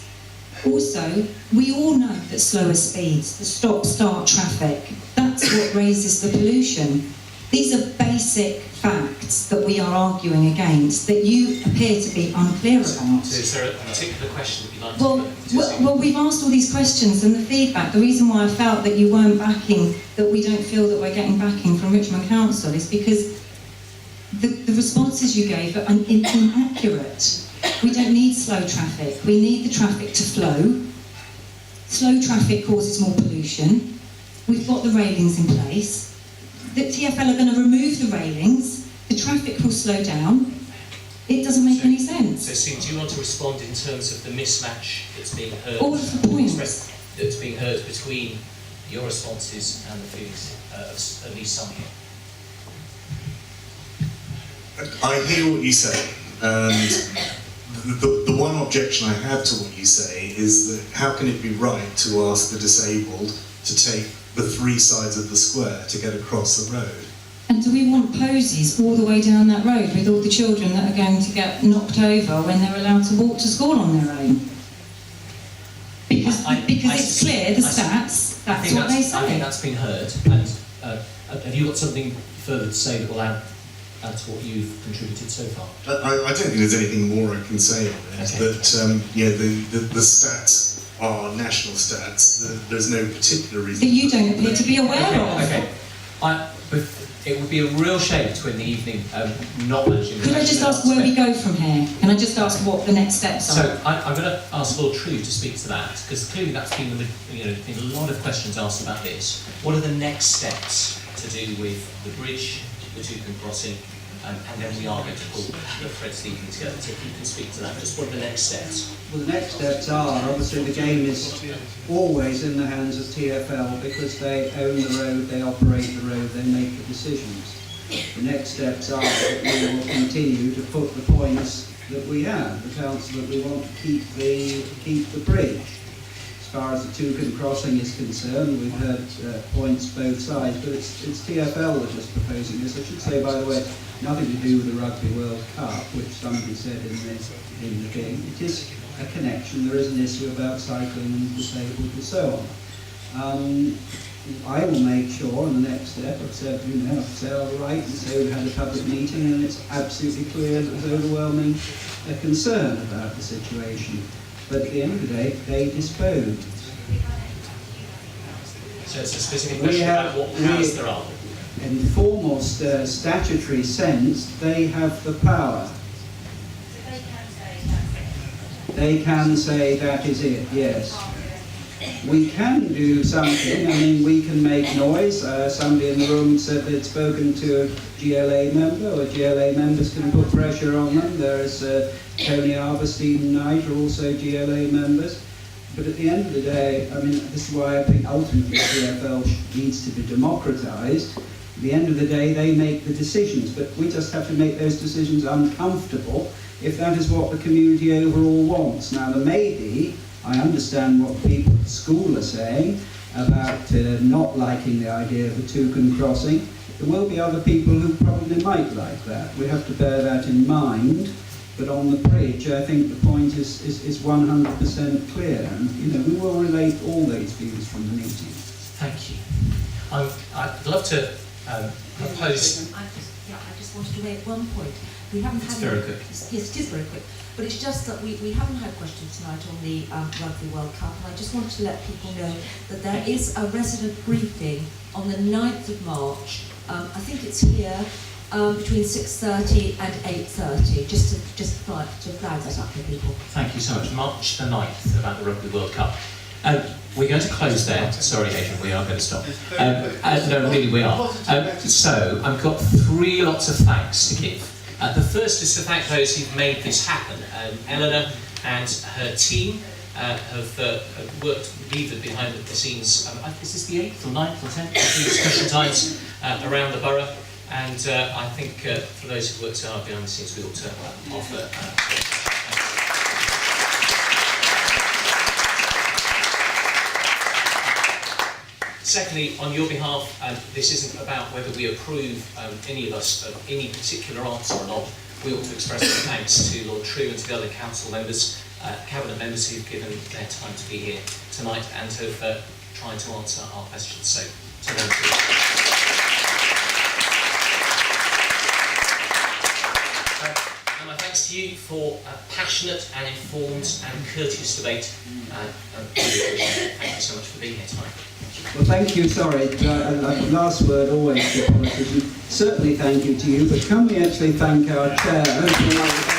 Also, we all know that slower speeds, the stop-start traffic, that's what raises the pollution. These are basic facts that we are arguing against, that you appear to be unclear about. So is there a particular question that you'd like to Well, we've asked all these questions, and the feedback, the reason why I felt that you weren't backing, that we don't feel that we're getting backing from Richmond Council is because the responses you gave are inaccurate. We don't need slow traffic. We need the traffic to flow. Slow traffic causes more pollution. We've got the railings in place. The TfL are going to remove the railings. The traffic will slow down. It doesn't make any sense. So, Sue, do you want to respond in terms of the mismatch that's being heard? All of the points. That's being heard between your responses and the feelings of at least some here? I hear what you say, and the one objection I have to what you say is that how can it be right to ask the disabled to take the three sides of the square to get across the road? And do we want posies all the way down that road with all the children that are going to get knocked over when they're allowed to walk to school on their own? Because it's clear, the stats, that's what they say. I think that's been heard. And have you got something further to say that will add to what you've contributed so far? I don't think there's anything more I can say on it, Okay. but yeah, the stats are national stats. There's no particular reason. That you don't appear to be aware of. Okay. But it would be a real shame to end the evening not mentioning. Could I just ask where we go from here? Can I just ask what the next steps are? So I'm going to ask Lord True to speak to that, because clearly that's been been a lot of questions asked about this. What are the next steps to do with the bridge, the Toucan crossing, and then we are going to pull the Fred Stephen together. So if you can speak to that, just what are the next steps? Well, the next steps are, obviously the game is always in the hands of TfL because they own the road, they operate the road, they make the decisions. The next steps are that we will continue to put the points that we have, the council that we want to keep the bridge. As far as the Toucan crossing is concerned, we've heard points both sides, but it's TfL that is proposing this. I should say, by the way, nothing to do with the Rugby World Cup, which somebody said in the game. It is a connection. There is an issue about cycling and disabled and so on. I will make sure in the next step, I've said, I'll write and say we've had a public meeting and it's absolutely clear that there's overwhelming concern about the situation. But at the end of the day, they dispose. So it's a specific question about what powers there are. In formal statutory sense, they have the power. They can say that is it, yes. We can do something, I mean, we can make noise. Somebody in the room said they'd spoken to a GLA member, or GLA members can put pressure on them. There's Tony Arbour, Stephen Knight are also GLA members. But at the end of the day, I mean, this is why I think ultimately TfL needs to be democratised. At the end of the day, they make the decisions, but we just have to make those decisions uncomfortable if that is what the community overall wants. Now, there may be, I understand what people at school are saying about not liking the idea of a toucan crossing. There will be other people who probably might like that. We have to bear that in mind. But on the bridge, I think the point is 100% clear, and we will relate all those views from the meeting. Thank you. I'd love to propose. I just wanted to make one point. We haven't had. It's very quick. Yes, it is very quick. But it's just that we haven't had questions tonight on the Rugby World Cup, and I just wanted to let people know that there is a resident briefing on the 9th of March. I think it's here. Between 6:30 and 8:30, just to flag that up for people. Thank you so much. March the 9th, about the Rugby World Cup. We're going to close there. Sorry, Adrian, we are going to stop. No, really, we are. So, I've got 3 lots of thanks to give. The first is to thank those who've made this happen. Eleanor and her team have worked levered behind the scenes. Is this the 8th or 9th or 10th? Discussion times around the borough. And I think for those who've worked so hard behind the scenes, we ought to offer. Secondly, on your behalf, this isn't about whether we approve any of us of any particular answer or not. We ought to express our thanks to Lord Trew and to the other council members, cabinet members who've given their time to be here tonight and have tried to answer our questions. So, to them too. And my thanks to you for passionate and informed and courteous debate. Thank you so much for being here tonight. Well, thank you. Sorry, last word always to politicians. Certainly thank you to you, but can we actually thank our chair?